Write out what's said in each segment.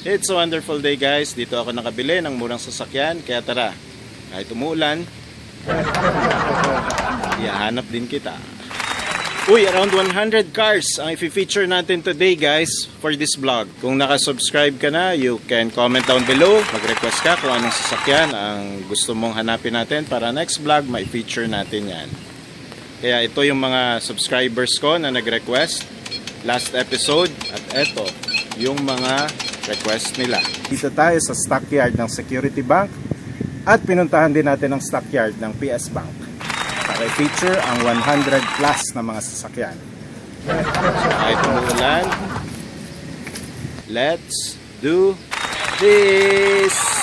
It's a wonderful day guys. Dito ako nakabili ng murang sasakyan. Kaya tara, kahit umuulan, ihahanap din kita. Uy, around 100 cars ang i-feature natin today guys for this vlog. Kung nakasubscribe ka na, you can comment down below. Mag-request ka kung anong sasakyan ang gusto mong hanapin natin para next vlog may feature natin yan. Kaya ito yung mga subscribers ko na nag-request last episode at ito yung mga request nila. Dito tayo sa stockyard ng Security Bank at pinuntahan din natin ang stockyard ng PS Bank para i-feature ang 100 plus na mga sasakyan. So kahit umuulan, let's do this!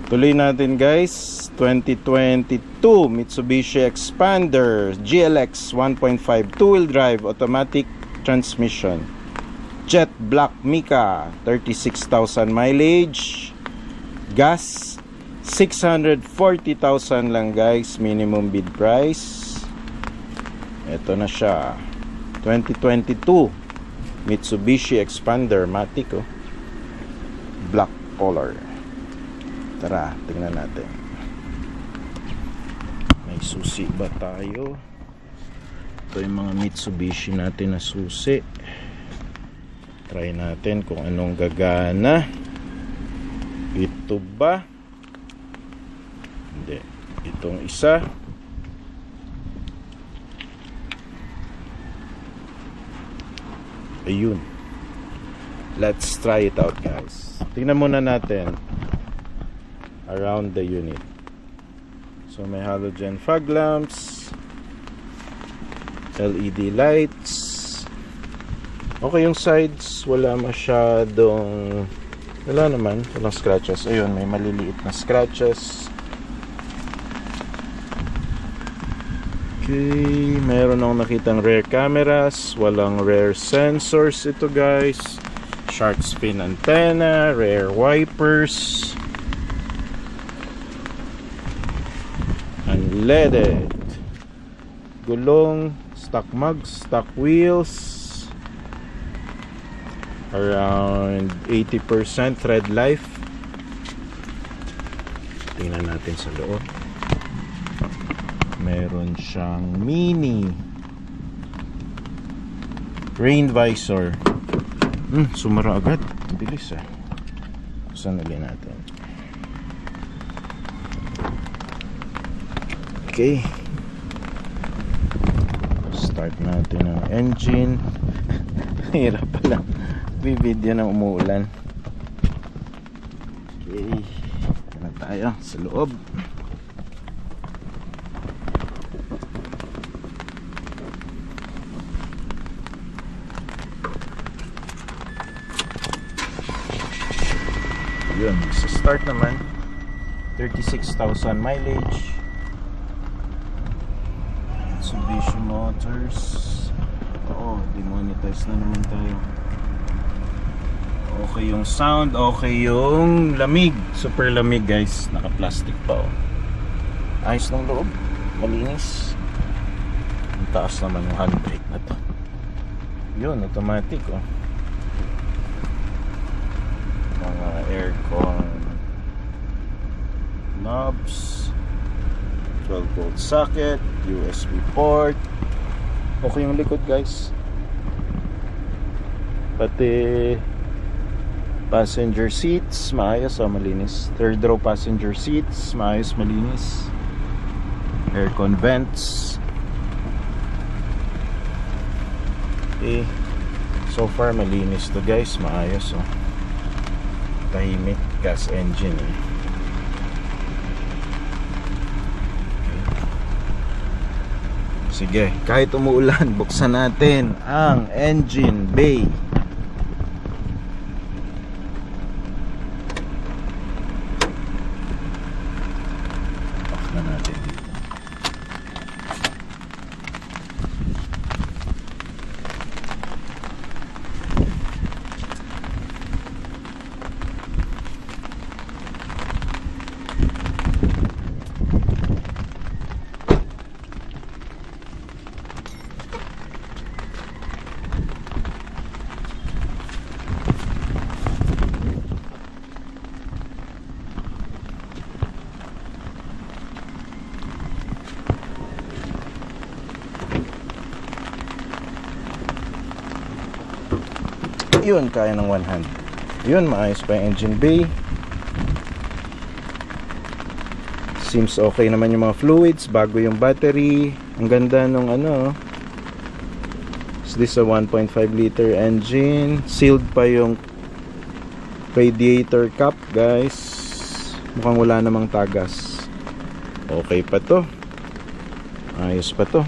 Tuloy natin guys, 2022 Mitsubishi Expander GLX 1.5 2-wheel drive automatic transmission, jet black mica, 36,000 mileage, gas 640,000 lang guys, minimum bid price. Ito na siya, 2022 Mitsubishi Expander Matic, black color. Tara, tingnan natin. May susi ba tayo? Ito yung mga Mitsubishi natin na susi. Try natin kung anong gagana. Ito ba? Hindi. Itong isa. Ayun. Let's try it out guys. Tingnan muna natin around the unit. So may halogen fog lamps, LED lights. Okay yung sides, wala masyadong, walang scratches. Ayun, may maliliit na scratches. Okay, meron akong nakitang rear cameras, walang rear sensors ito guys. Shark fin antenna, rear wipers, unleaded gulong, stock mugs, stock wheels, around 80% thread life. Tingnan natin sa loob. Meron siyang mini rain visor. Sumara agad, bilis Saan ulit natin? Okay, start natin ang engine. Hirap pala video na umuulan. Okay, na tayo sa loob. Yun, sa start naman 36,000 mileage, Mitsubishi Motors. Demonetize na naman tayo. Okay yung sound, okay yung lamig, super lamig guys. Naka plastic pa Ayos ng loob, malinis. Ang taas naman yung handbrake na to. Yun, automatic mga aircon knobs, 12 volt socket, USB port. Okay yung likod guys. Pati passenger seats maayos, malinis. Third row passenger seats maayos, malinis. Aircon vents. Okay, so far malinis to guys, maayos tahimik. Gas engine Sige, kahit umuulan, buksan natin ang engine bay. na natin dito. Yun, kaya ng one hand. Yun, maayos pa yung engine bay. Seems okay naman yung mga fluids. Bago yung battery. Ang ganda nung ano. Is this a 1.5 liter engine? Sealed pa yung radiator cap, guys. Mukhang wala namang tagas. Okay pa to. Ayos pa to.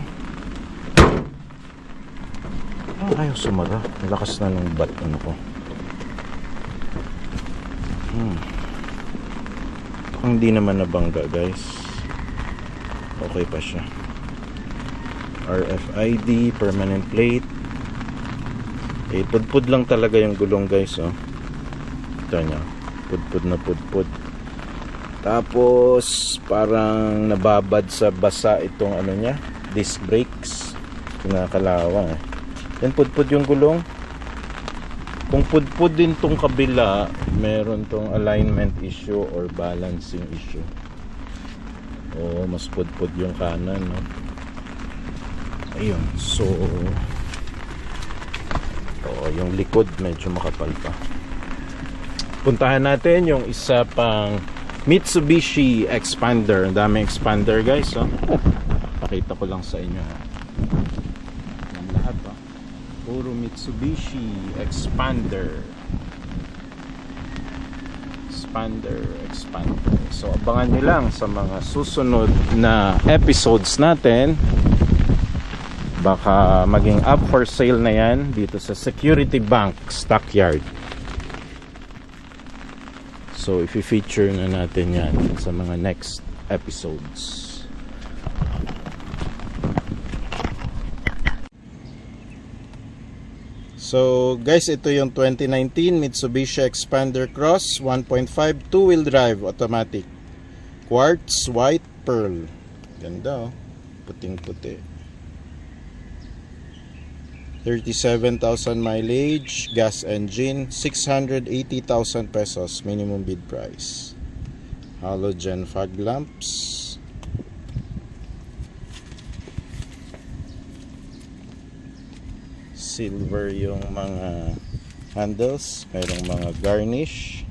Ayaw sumara. Malakas na ng bat ano ko. Hindi naman nabangga, guys. Okay pa siya. RFID, permanent plate. Pudpud lang talaga yung gulong, guys, oh. Ito niya. Pudpud na pudpud. Tapos parang nababad sa basa itong ano niya, disc brakes. Kinakalawang eh. Yan, pudpud yung gulong. Kung pudpud din tong kabila, meron tong alignment issue or balancing issue. O mas pudpud yung kanan, no? Ayun, so yung likod medyo makapal pa. Puntahan natin yung isa pang Mitsubishi Expander. Ang daming Expander, guys, oh. Pakita ko lang sa inyo, ha. Puro Mitsubishi Expander. Expander. So abangan nyo lang sa mga susunod na episodes natin. Baka maging up for sale na yan dito sa Security Bank Stockyard. So i-feature na natin yan sa mga next episodes. So guys, ito yung 2019 Mitsubishi Expander Cross 1.5 two-wheel drive automatic. Quartz white pearl. Ganda, oh. Puting-puti. 37,000 mileage, gas engine, 680,000 pesos minimum bid price. Halogen fog lamps. Silver yung mga handles, mayroong mga garnish,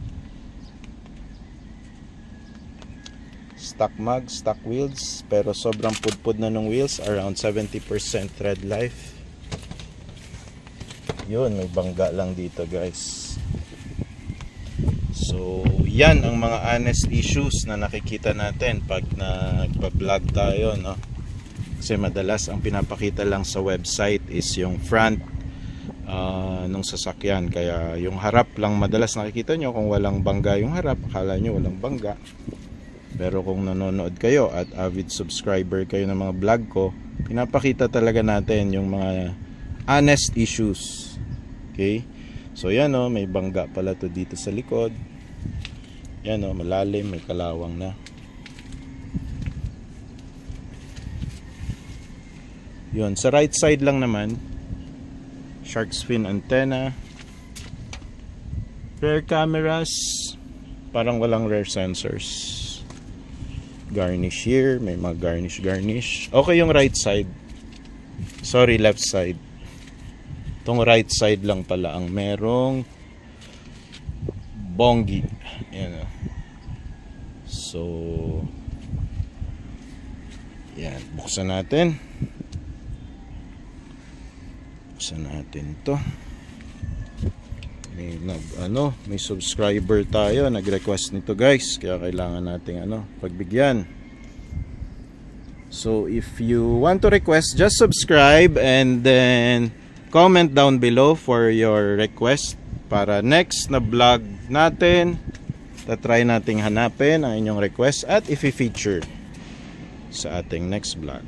stock mag, stock wheels, pero sobrang pudpud na ng wheels, around 70% tread life. Yun, may bangga lang dito, guys. So yan ang mga honest issues na nakikita natin pag nagpa-vlog tayo, no? Kasi madalas ang pinapakita lang sa website is yung front nung sasakyan, kaya yung harap lang madalas nakikita nyo. Kung walang bangga yung harap, akala nyo walang bangga, pero kung nanonood kayo at avid subscriber kayo ng mga vlog ko, pinapakita talaga natin yung mga honest issues. Okay, so yan, oh, may bangga pala to dito sa likod. Yan, oh, malalim, may kalawang na. Yun, sa right side lang naman, shark's fin antenna, rear cameras, parang walang rear sensors. Garnish here, may mga garnish. Okay yung right side. Sorry, left side. Itong right side lang pala ang merong bongi. Yan, oh. So yan, buksan natin. To may subscriber tayo, nag-request nito, guys, kaya kailangan nating pagbigyan. So if you want to request, just subscribe and then comment down below for your request para next na vlog natin, try nating hanapin ang inyong request at i-feature. sa ating next vlog.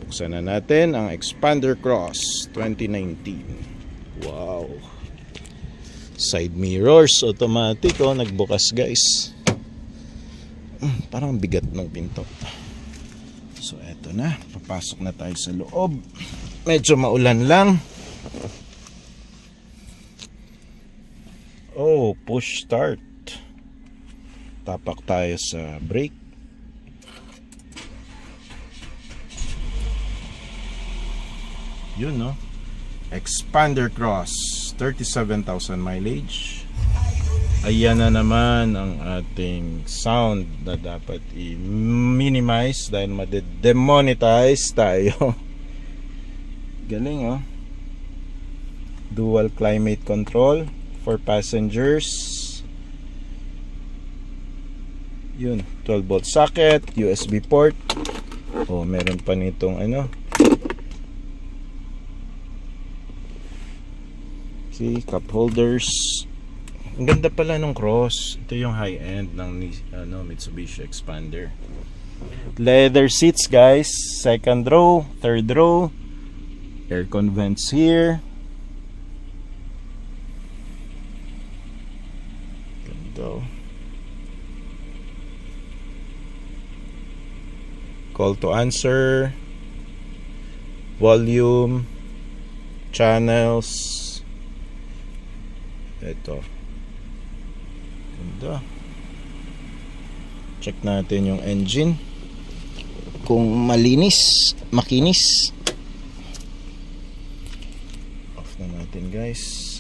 Buksan na natin ang Expander Cross 2019. Wow, side mirrors automatic, oh, nagbukas guys. Parang bigat ng pinto. So eto na, papasok na tayo sa loob. Medyo maulan lang. Oh, push start. Tapak tayo sa brake. Yun, no? Expander Cross, 37,000 mileage. Ayan na naman ang ating sound na dapat i-minimize dahil ma-demonetize tayo. Galing, oh. Dual climate control for passengers. Yun, 12 volt socket, USB port. Oh, meron pa nitong ano. See, cup holders. Ang ganda pala ng Cross. Ito yung high-end ng Mitsubishi Expander. Leather seats guys. Second row, third row. Aircon vents here. Ganda. Call to answer. Volume. Channels. Ito. Ganda. Check natin yung engine. Kung malinis, makinis. Off na natin guys.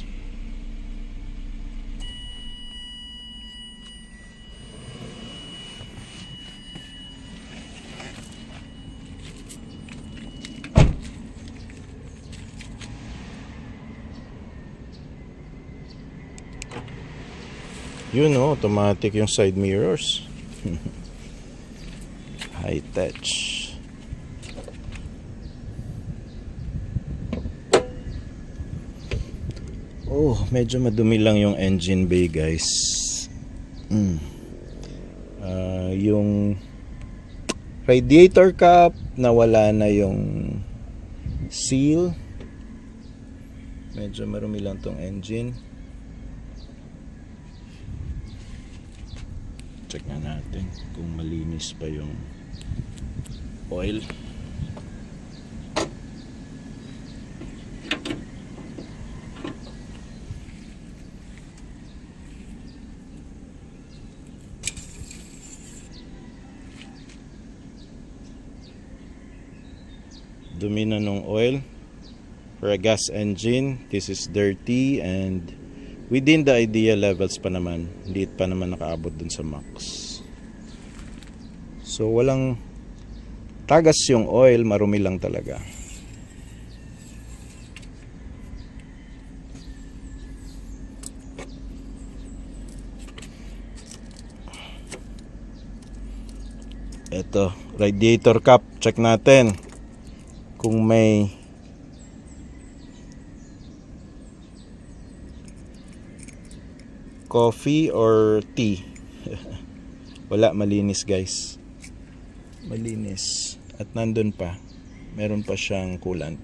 Yun, no, automatic yung side mirrors. High touch. Oh, medyo madumi lang yung engine bay guys. Yung radiator cap nawala na yung seal. Medyo marumi lang tong engine. Check na natin kung malinis pa yung oil. Dumi na nung oil. For a gas engine, this is dirty and within the ideal levels pa naman. Hindi pa naman nakaabot dun sa max. So walang tagas yung oil, marumi lang talaga. Ito, radiator cap, check natin kung may coffee or tea. Wala, malinis guys. Malinis. At nandun pa, meron pa siyang coolant.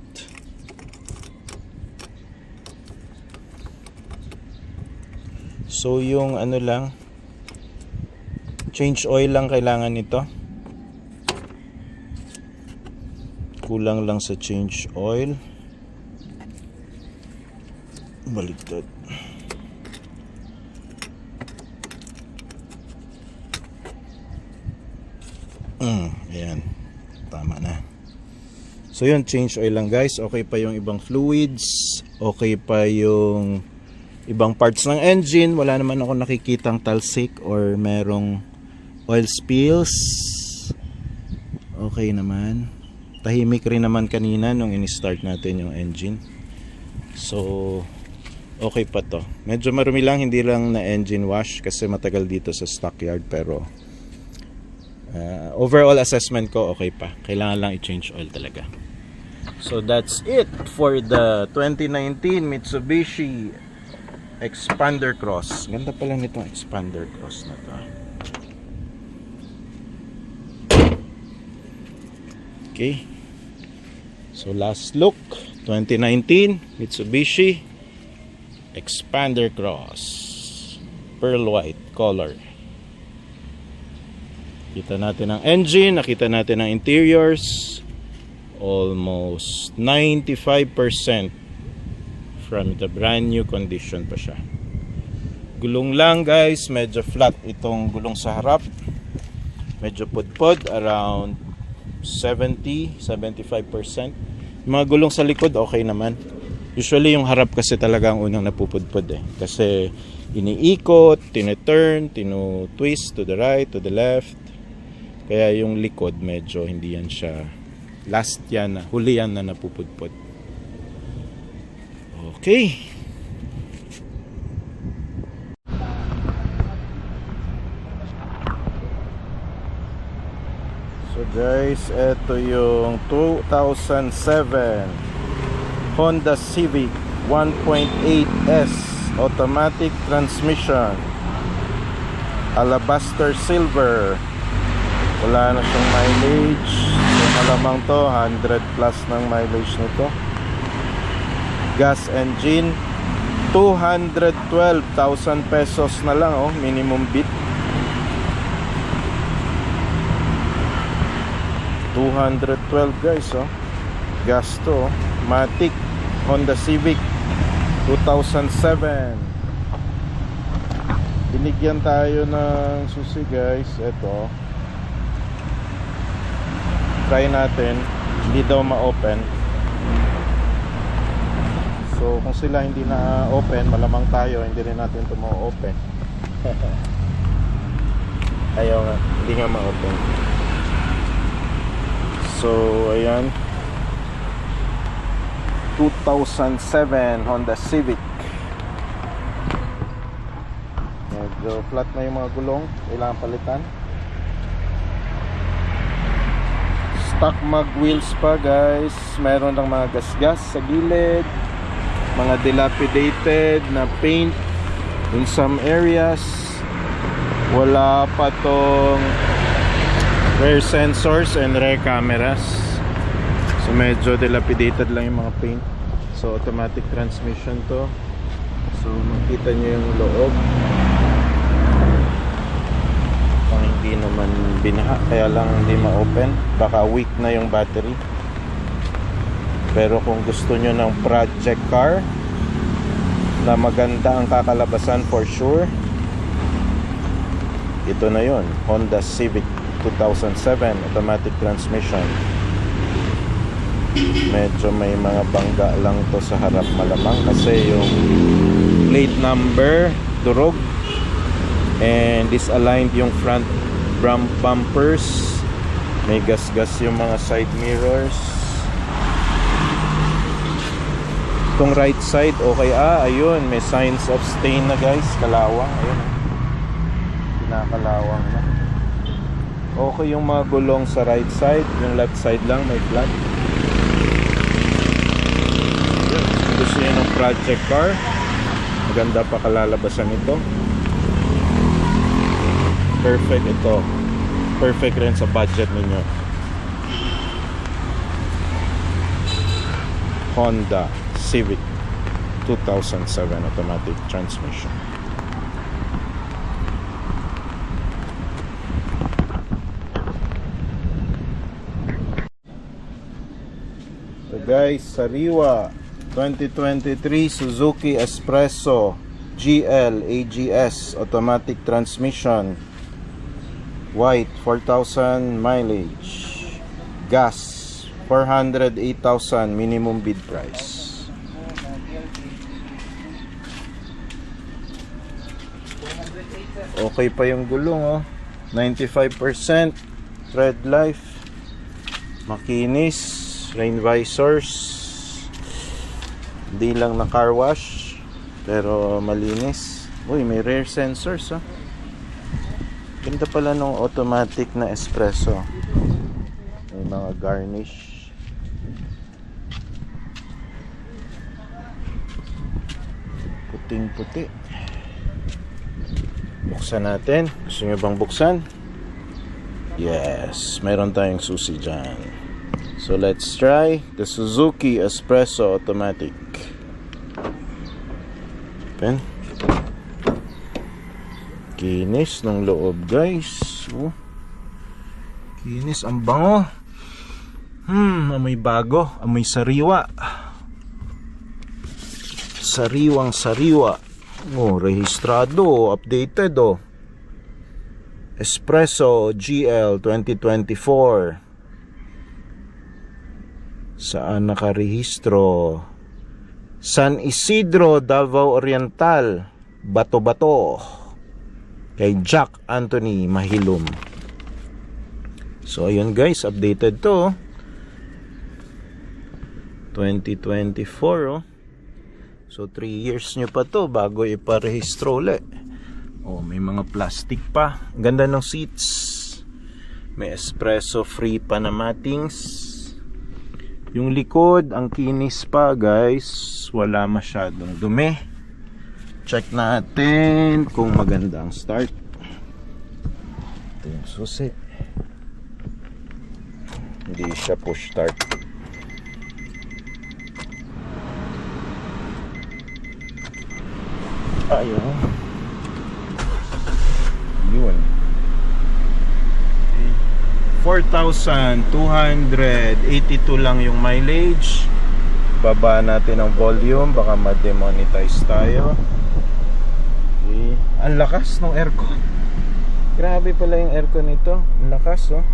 So yung ano lang, change oil lang kailangan nito. Kulang lang sa change oil. Baligtad. Ayan, tama na. So yun, change oil lang guys. Okay pa yung ibang fluids, okay pa yung ibang parts ng engine. Wala naman ako nakikitang talsik or merong oil spills. Okay naman. Tahimik rin naman kanina nung in-start natin yung engine. So okay pa to. Medyo marumi lang, hindi lang na engine wash kasi matagal dito sa stockyard, pero overall assessment ko okay pa. Kailangan lang i-change oil talaga. So that's it for the 2019 Mitsubishi Expander Cross. Ganda pala nitong Expander Cross na to. Okay. So last look, 2019 Mitsubishi Expander Cross, pearl white color. Kita natin ang engine, nakita natin ang interiors. Almost 95% from the brand new condition pa siya. Gulong lang guys, medyo flat itong gulong sa harap. Medyo pudpod, around 70-75%. Mga gulong sa likod okay naman. Usually yung harap kasi talaga ang unang napupudpod eh. Kasi iniikot, tineturn, tinu-twist to the right, to the left. Kaya yung likod medyo hindi yan siya last yan, huli yan na napupudpod. Okay. So guys, ito yung 2007 Honda Civic 1.8S automatic transmission, alabaster silver. Wala na siyang mileage, so malamang to 100 plus ng mileage nito. Gas engine, 212,000 pesos na lang minimum bid. 212 guys gas to Matic Honda Civic 2007. Binigyan tayo ng susi guys. Ito, try natin, hindi daw ma-open. So kung sila hindi na open, malamang tayo hindi rin natin ito ma-open. Ayaw nga, hindi nga ma-open. So ayan, 2007 Honda Civic. Medyo flat na yung mga gulong, kailangan palitan. Stock mag wheels pa guys. Meron ng mga gasgas sa gilid, mga dilapidated na paint in some areas. Wala pa tong rear sensors and rear cameras, so medyo dilapidated lang yung mga paint. So automatic transmission to. So makita nyo yung loob, pang hindi naman binaha, kaya lang hindi ma-open. Baka weak na yung battery. Pero kung gusto nyo ng project car na maganda ang kakalabasan, for sure ito na yun, Honda Civic 2007 automatic transmission. Medyo may mga bangga lang to sa harap, malamang kasi yung plate number durog and disaligned yung front bumpers. May gas-gas yung mga side mirrors. Itong right side okay, ayun, may signs of stain na guys, kalawang, ayun, pinakalawang na. Okay yung mga gulong sa right side, yung left side lang may flat. Gusto nyo ng project car, maganda pa kalalabasan ito. Perfect ito, perfect rin sa budget ninyo. Honda Civic 2007 automatic transmission. So guys, sariwa 2023 Suzuki Espresso GL AGS automatic transmission, white, 4,000 mileage, gas 408,000 minimum bid price. Okay pa yung gulong 95% tread life, makinis, rain visors, hindi lang na car wash pero malinis. Uy, may rear sensors ganda pala nung automatic na Espresso. May mga garnish, puting puti. Buksan natin. Gusto nyo bang buksan? Yes, meron tayong susi dyan. So let's try the Suzuki Espresso Automatic. Pen. Kinis ng loob, guys. Oh. Kinis, ang bango. Amoy bago, amoy sariwa. Sariwang sariwa. Oh, rehistrado, updated oh. Espresso GL 2024. Saan nakarehistro? San Isidro, Davao Oriental, Bato-Bato. Kay Jack Anthony Mahilum. So ayun guys, updated to 2024 oh. So 3 years nyo pa to bago iparehistro ulit. Oh, may mga plastic pa. Ganda ng seats. May espresso free pa na matings. Yung likod, ang kinis pa guys. Wala masyadong dumi. Check natin kung maganda ang start. Ito yung susi. Hindi siya push start. Ayun. Yun. 4,282 lang yung mileage. Baba natin ang volume, baka ma-demonetize tayo. Okay. Ang lakas ng aircon. Grabe pala yung aircon nito. Ang lakas oh.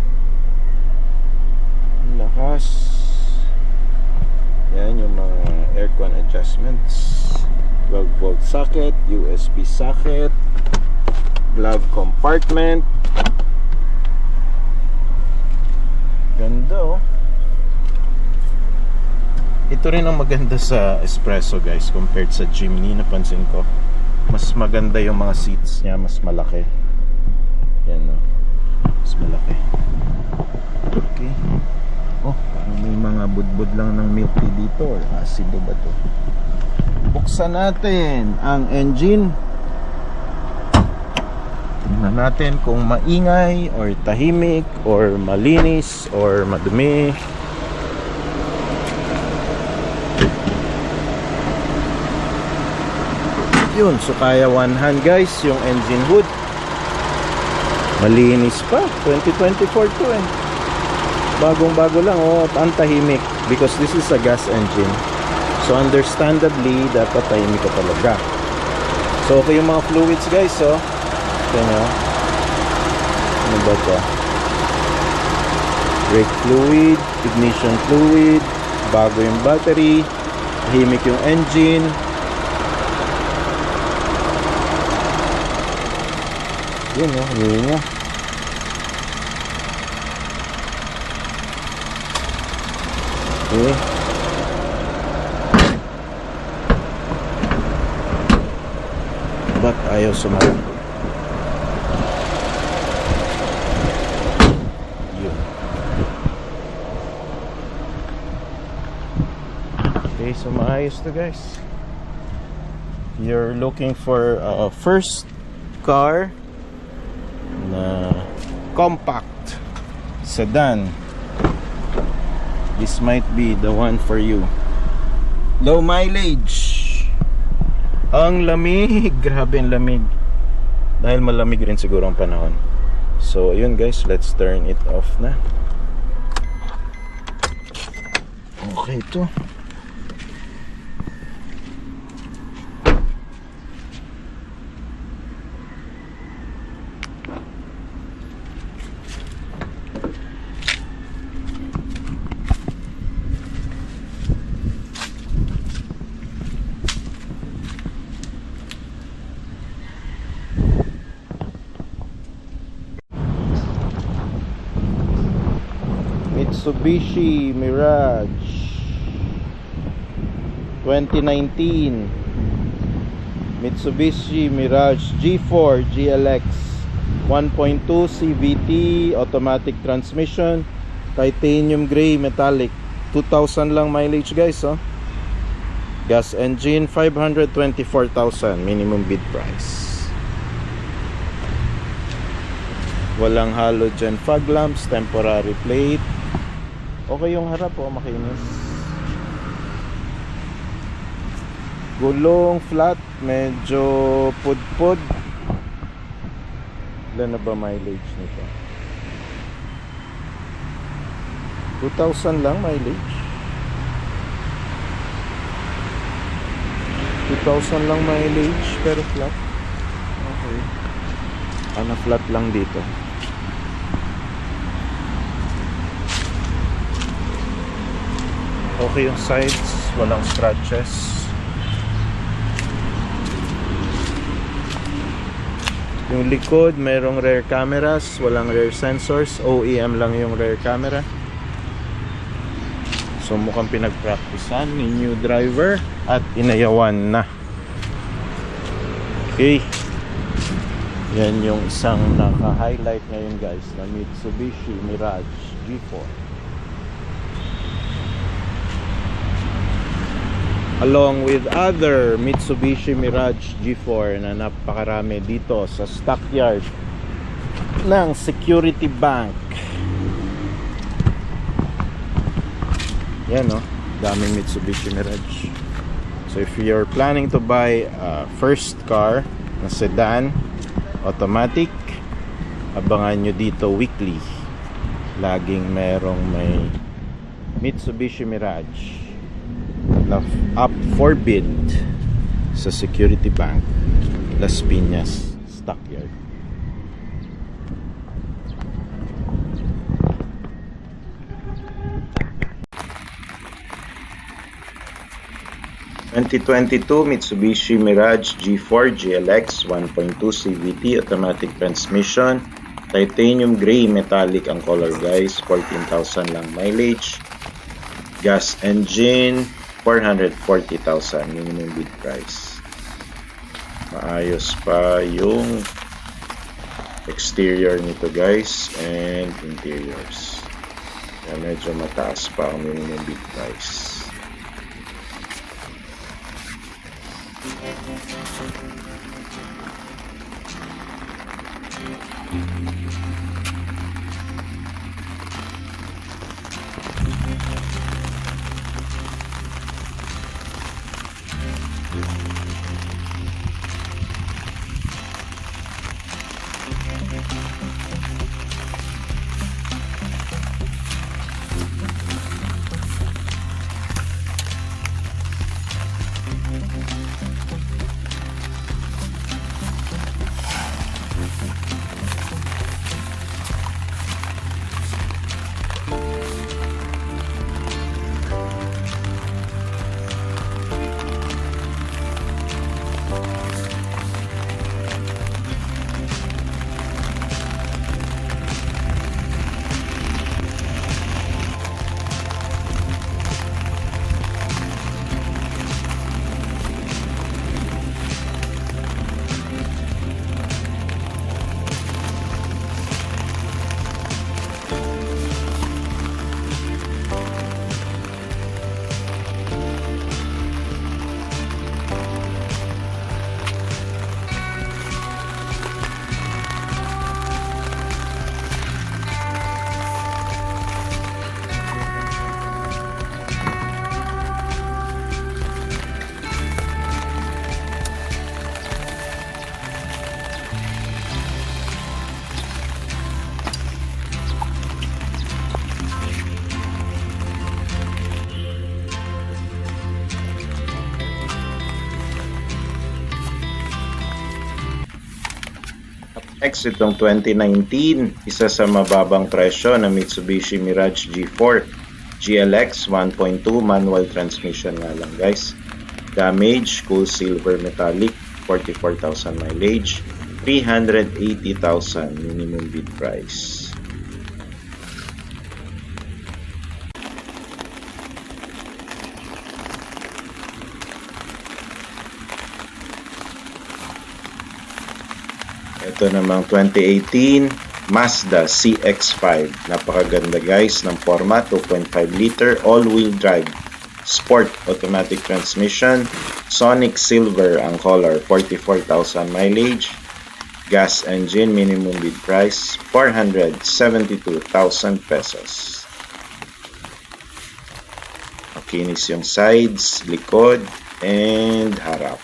Ang lakas. Yan yung mga aircon adjustments. 12-volt socket, USB socket, glove compartment. Ganda oh. Ito rin ang maganda sa Espresso guys compared sa Jimny. Napansin ko mas maganda yung mga seats niya, mas malaki. Yan oh. Mas malaki. Okay. Oh, parang may mga budbud lang ng milk tea dito or asido ba to? Buksan natin ang engine. Tingnan natin kung maingay or tahimik or malinis or madumi. Yun, so kaya one hand guys yung engine hood. Malinis pa, 2024 to eh. Bagong bago lang oh, at ang tahimik because this is a gas engine. So understandably, dapat tahimik ka talaga. So okay yung mga fluids guys oh. Yan oh. Ano ba ito? Brake fluid, ignition fluid, bago yung battery, tahimik yung engine. Yun oh, yun niya. Okay. Ba't ayaw sumagot? Yun. Okay, so maayos to guys. You're looking for a first car na compact sedan. This might be the one for you. Low mileage. Ang lamig, grabe ang lamig. Dahil malamig rin siguro ang panahon. So ayun guys, let's turn it off na. Okay to. Mitsubishi Mirage 2019. Mitsubishi Mirage G4 GLX 1.2 CVT automatic transmission, titanium gray metallic, 2,000 lang mileage guys oh. Gas engine, 524,000 minimum bid price. Walang halogen fog lamps, temporary plate. Okay yung harap, oh, makinis. Gulong flat, medyo pudpud. Ilan na ba mileage nito? 2,000 lang mileage. 2,000 lang mileage pero flat. Okay. Ano flat lang dito. Okay yung sides, walang scratches. Yung likod, mayroong rear cameras, walang rear sensors. OEM lang yung rear camera. So mukhang pinagpracticean ni new driver at inayawan na. Okay. Yan yung isang naka-highlight ngayon guys na Mitsubishi Mirage G4. Along with other Mitsubishi Mirage G4 na napakarami dito sa stockyard ng Security Bank. Yan, no? Daming Mitsubishi Mirage. So if you're planning to buy a first car na sedan, automatic, abangan nyo dito weekly. Laging may Mitsubishi Mirage na up for bid sa Security Bank Las Piñas Stockyard. Mitsubishi Mirage G4 GLX 1.2 CVT automatic transmission, titanium gray metallic ang color guys, 14,000 lang mileage, gas engine, 440,000 minimum bid price. Maayos pa yung exterior nito guys and interiors. Kaya medyo mataas pa ang minimum bid price. Next, itong 2019, isa sa mababang presyo na Mitsubishi Mirage G4 GLX 1.2 manual transmission nga lang guys. Damage, cool silver metallic, 44,000 mileage, 380,000 minimum bid price. Ito namang 2018 Mazda CX-5. Napakaganda guys ng format, 2.5 liter all-wheel drive sport automatic transmission, sonic silver ang color, 44,000 mileage, gas engine, minimum bid price 472,000 pesos. kinis yung sides, likod, and harap.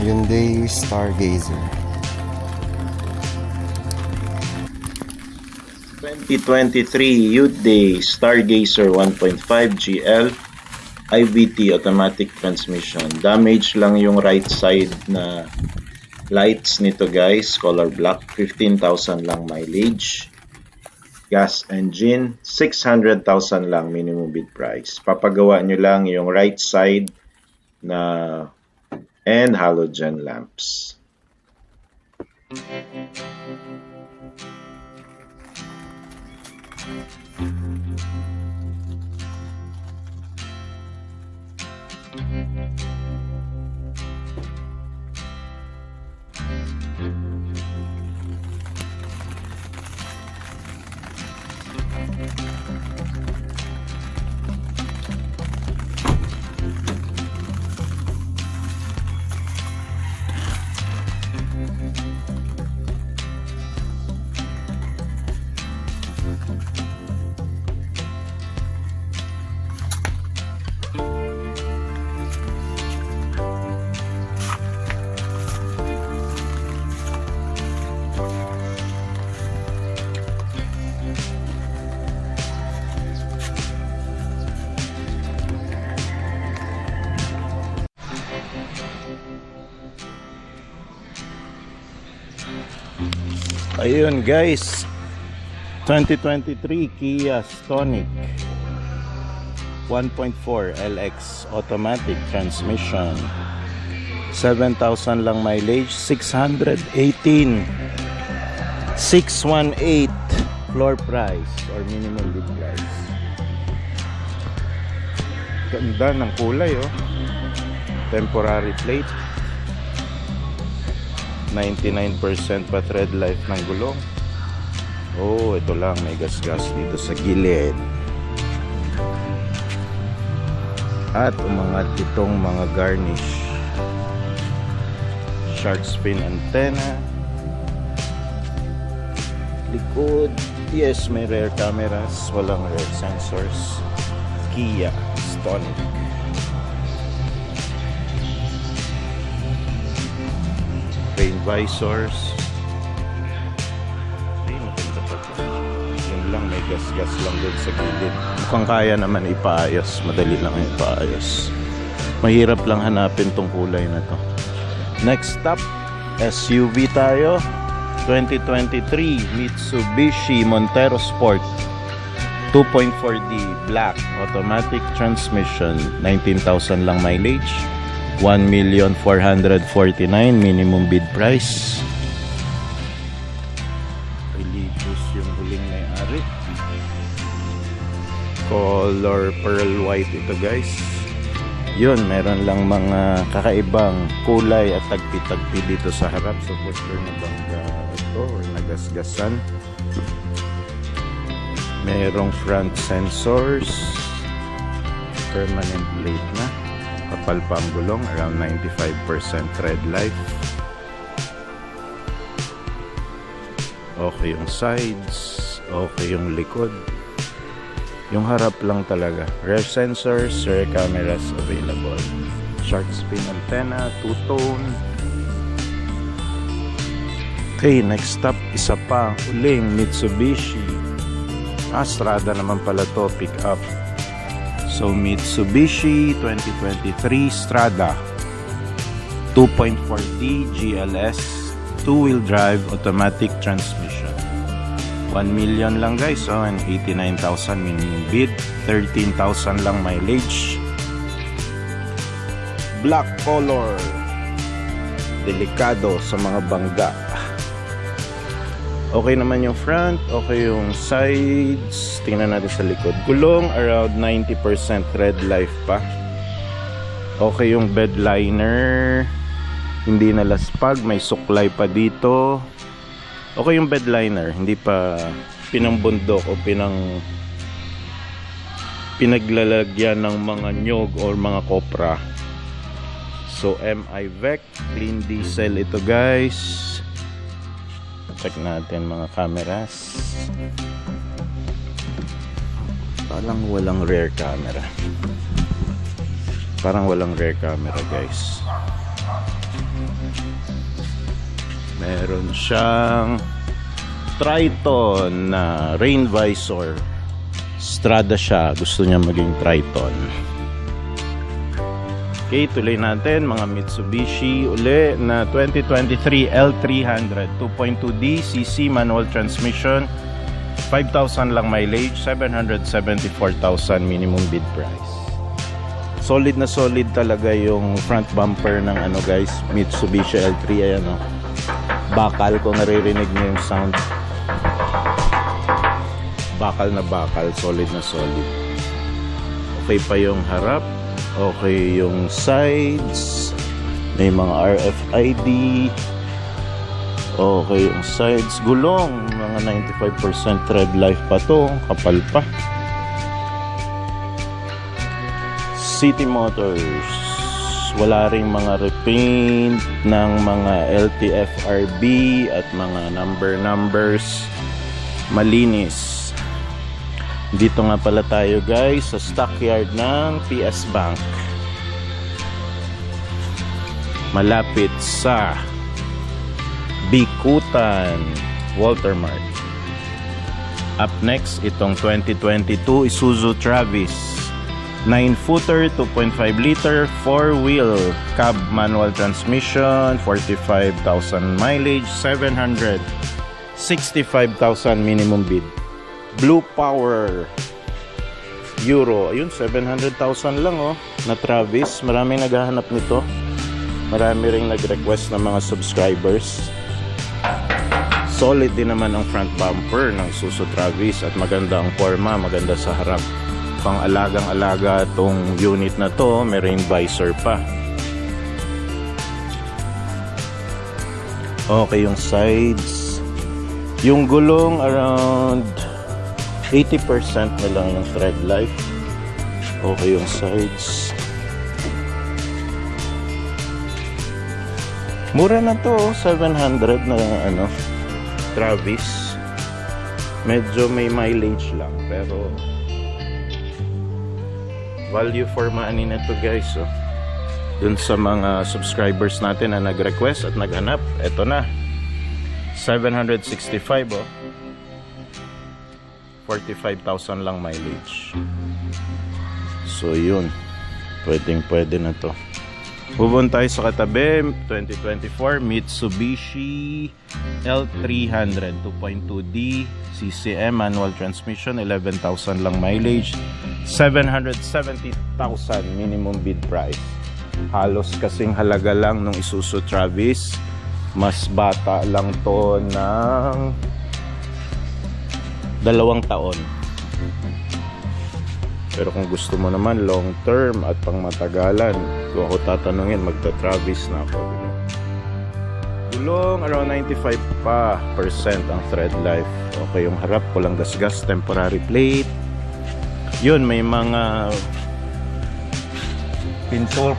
Hyundai Stargazer. 2023 Hyundai Stargazer 1.5 GL IVT automatic transmission. Damage lang yung right side na lights nito guys, color black. 15,000 lang mileage. Gas engine, 600,000 lang minimum bid price. Papagawa nyo lang yung right side na and halogen lamps. Ayun guys, 2023 Kia Stonic 1.4 LX automatic transmission, 7,000 lang mileage, 618 floor price or minimum bid price. Ganda ng kulay oh. Temporary plate, 99% pa tread life ng gulong. Oh, ito lang, may gas-gas dito sa gilid. At umangat itong mga garnish. Shark fin antenna. Likod, yes, may rear cameras, walang rear sensors. Kia Stonic. Rain visors. Ay, maganda pa ito. Yun lang, may gas-gas lang doon sa gilid. Mukhang kaya naman ipaayos. Madali lang ipaayos. Mahirap lang hanapin tong kulay na to. Next stop, SUV tayo. 2023 Mitsubishi Montero Sport 2.4D black automatic transmission, 19,000 lang mileage, 1,449,000 minimum bid price. Religious yung huling may-ari. Color pearl white ito guys. Yun, meron lang mga kakaibang kulay at tagpi-tagpi dito sa harap. So for sure na bangga ito or nagasgasan. Merong front sensors, permanent plate na, kapal pa ang gulong, around 95% tread life. Okay yung sides, okay yung likod. Yung harap lang talaga. Rear sensors, rear cameras available. Shark fin antenna, two-tone. Okay, next stop, isa pa, uling Mitsubishi. Strada naman pala to, pick up. So Mitsubishi 2023 Strada 2.4D GLS 2-wheel drive automatic transmission. 1 million lang guys, and 89,000 minimum bid, 13,000 lang mileage. Black color, delikado sa mga bangga. Okay naman yung front, okay yung sides. Tingnan natin sa likod. Gulong around 90% red life pa. Okay yung bed liner, hindi nalaspag, may suklay pa dito. Okay yung bed liner, hindi pa pinangbundok o pinaglalagyan ng mga nyog or mga kopra. So MI VEC, clean diesel ito guys. Check natin mga cameras. Parang walang rear camera. Guys. Meron siyang Triton na rain visor. Strada siya, gusto niya maging Triton. Okay, tuloy natin mga Mitsubishi uli na 2023 L300 2.2D cc manual transmission, 5,000 lang mileage, 774,000 minimum bid price. Solid na solid talaga yung front bumper ng ano guys, Mitsubishi L3. Ayan o, bakal, kung naririnig niyo yung sound, bakal na bakal, solid na solid. Okay pa yung harap, okay yung sides, may mga RFID, okay yung sides. Gulong, mga 95% tread life pa to, kapal pa. City Motors, wala ring mga repaint ng mga LTFRB at mga numbers, malinis. Dito nga pala tayo guys sa stockyard ng PS Bank, malapit sa Bikutan Walter Mart. Up next, itong 2022 Isuzu Travis 9-footer, 2.5 liter, 4-wheel cab manual transmission, 45,000 mileage, 765,000 minimum bid. Blue Power Euro, ayun, 700,000 lang oh, na Travis. Maraming naghahanap nito, marami ring nag-request ng mga subscribers. Solid din naman ang front bumper ng Isuzu Travis at maganda ang forma, maganda sa harap. Pang alagang-alaga tong unit na to, may rain visor pa. Okay yung sides, yung gulong around 80% na lang yung tread life. Okay yung sides. Mura na to, 700 na ano, Travis. Medyo may mileage lang, pero value for money na to guys. So, dun sa mga subscribers natin na nag-request at naghanap, eto na, 765 oh, 45,000 lang mileage. So yun, pwede na to. Pupunta tayo sa katabi, 2024 Mitsubishi L300 2.2D CCM manual transmission, 11,000 lang mileage, 770,000 minimum bid price. Halos kasing halaga lang nung Isuzu Travis. Mas bata lang to ng 2 taon. Pero kung gusto mo naman long term at pang matagalan, kung ako tatanungin, magta-Travis na ako. Gulong around 95% ang tread life. Okay yung harap, walang gasgas, temporary plate. Yun, may mga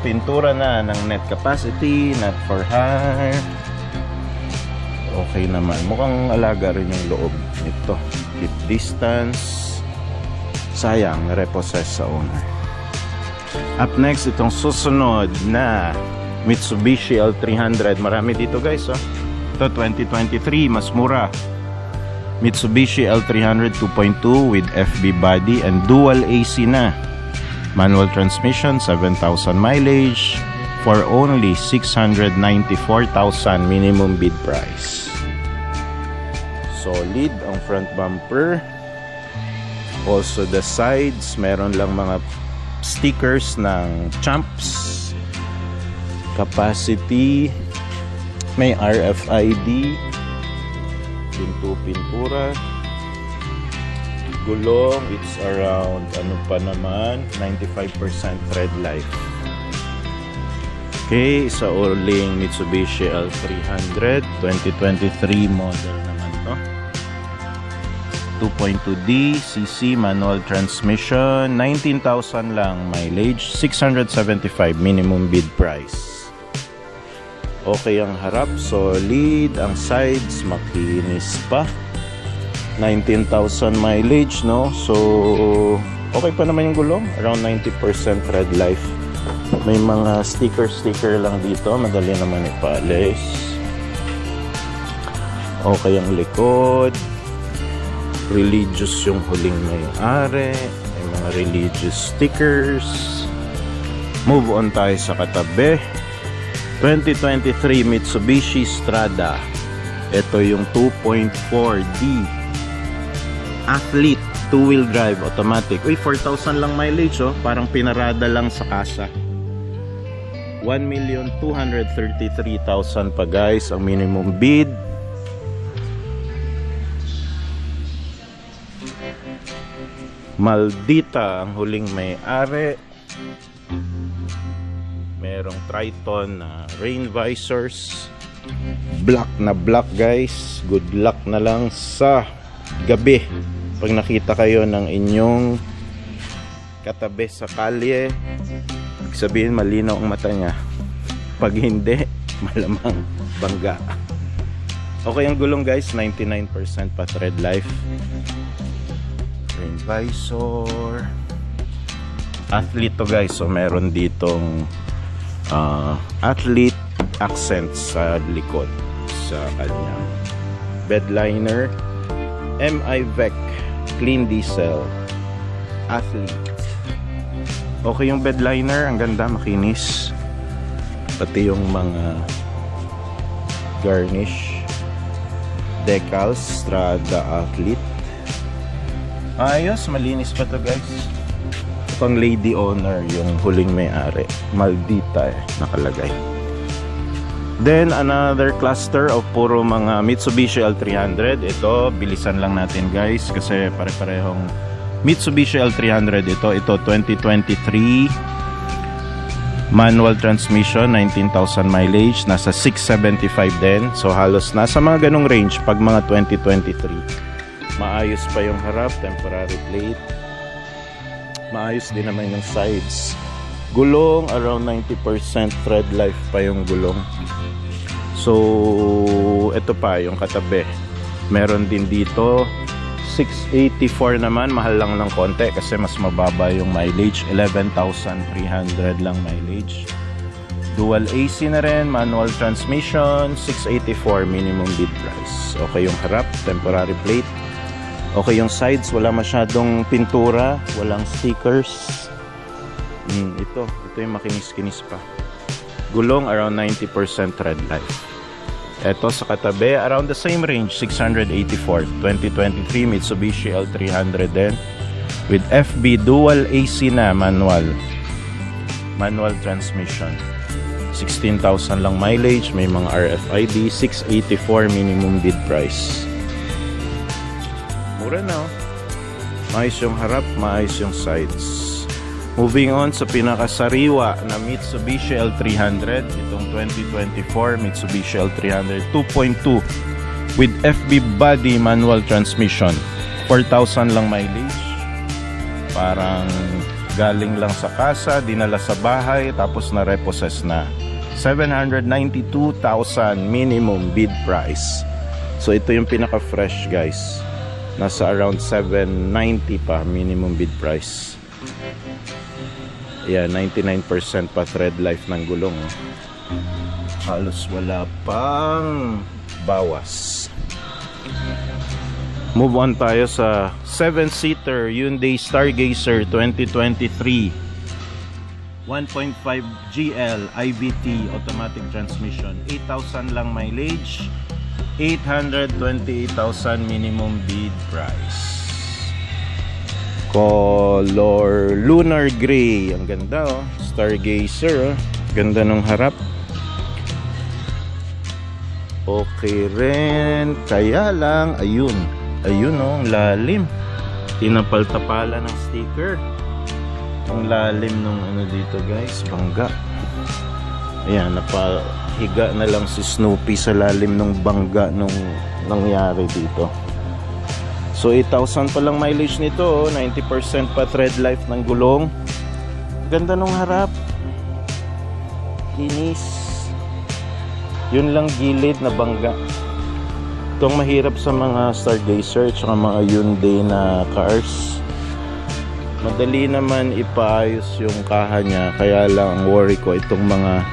pintura na ng net capacity, not for hire. Okay naman, mukhang alaga rin yung loob nito. Keep distance. Sayang, repossess sa owner. Up next, itong susunod na Mitsubishi L300. Marami dito guys oh. Ito 2023, mas mura. Mitsubishi L300 2.2 with FB body and dual AC na. Manual transmission, 7,000 mileage, for only 694,000 minimum bid price. Solid ang front bumper. Also the sides, meron lang mga stickers ng Champs. Capacity, may RFID, pintura, gulong, it's around 95% tread life. Okay, sa uling Mitsubishi L300 2023 model naman to. 2.2D cc manual transmission, 19,000 lang mileage, 675 minimum bid price. Okay ang harap, solid. Ang sides, makinis pa. 19,000 mileage, no? So, okay pa naman yung gulong. Around 90% tread life. May mga sticker lang dito. Madali naman ipalis. Okay ang likod. Religious yung huling may-ari. May mga religious stickers. Move on tayo sa katabi. 2023 Mitsubishi Strada. Ito yung 2.4D Athlete 2-wheel drive automatic. Uy, 4,000 lang mileage, oh. Parang pinarada lang sa kasa. 1,233,000 pa guys ang minimum bid. Maldita ang huling may-ari. Merong Triton na rain visors. Black na black guys. Good luck na lang sa gabi. Pag nakita kayo ng inyong katabi sa kalye, sabihin malinaw ang mata niya. Pag hindi, malamang bangga. Okay ang gulong guys, 99% pa tread life. Rain visor. Athlete to guys, so meron ditong athlete accent sa likod sa kanya. Bed liner, MI VEC clean diesel athlete. Okay yung bed liner, ang ganda, makinis. Pati yung mga garnish decals, Strada athlete. Ayos, malinis pa to guys. Pang lady owner yung huling may-ari, Maldita nakalagay. Then another cluster of puro mga Mitsubishi L300. Ito bilisan lang natin guys kasi pare-parehong Mitsubishi L300 ito 2023 manual transmission, 19,000 mileage, nasa 675 din, so halos nasa mga ganong range pag mga 2023. Maayos pa yung harap, temporary plate. Maayos din naman yung sides. Gulong, around 90% tread life pa yung gulong. So, ito pa yung katabi. Meron din dito 684 naman, mahal lang ng konti kasi mas mababa yung mileage, 11,300 lang mileage. Dual AC na rin, manual transmission, 684 minimum bid price. Okay yung harap, temporary plate. Okay yung sides, wala masyadong pintura, walang stickers. Ito yung makinis-kinis pa. Gulong around 90% tread life. Ito sa katabi, around the same range, 684. 2023 Mitsubishi L300 din. With FB dual AC na, manual transmission. 16,000 lang mileage, may mga RFID, 684 minimum bid price. Mura na, oh. Maayos yung harap, maayos yung sides. Moving on sa pinakasariwa na Mitsubishi L300, itong 2024 Mitsubishi L300 2.2 with FB body manual transmission. 4,000 lang mileage. Parang galing lang sa kasa, dinala sa bahay, tapos na repossess na. 792,000 minimum bid price. So ito yung pinaka-fresh guys. Nasa around 790 pa minimum bid price. Yeah, 99% pa tread life ng gulong. Halos wala pang bawas. Move on tayo sa 7-seater Hyundai Stargazer 2023. 1.5 GL IVT automatic transmission. 8,000 lang mileage. 828,000 minimum bid price. Color lunar gray. Ang ganda oh. Stargazer oh. Ganda nung harap. Okay rin. Kaya lang, ayun. Ayun oh, ang lalim. Tinapal-tapala ng sticker. Ang lalim nung ano dito guys, bangga. Ayan, napahiga na lang si Snoopy sa lalim nung bangga nung nangyari dito. So 8,000 pa lang mileage nito oh. 90% pa tread life ng gulong. Ganda nung harap. Kinis. Yun lang gilid na bangga. Itong mahirap sa mga Stargazer at mga Hyundai na cars. Madali naman ipaayos yung kaha niya. Kaya lang ang worry ko itong mga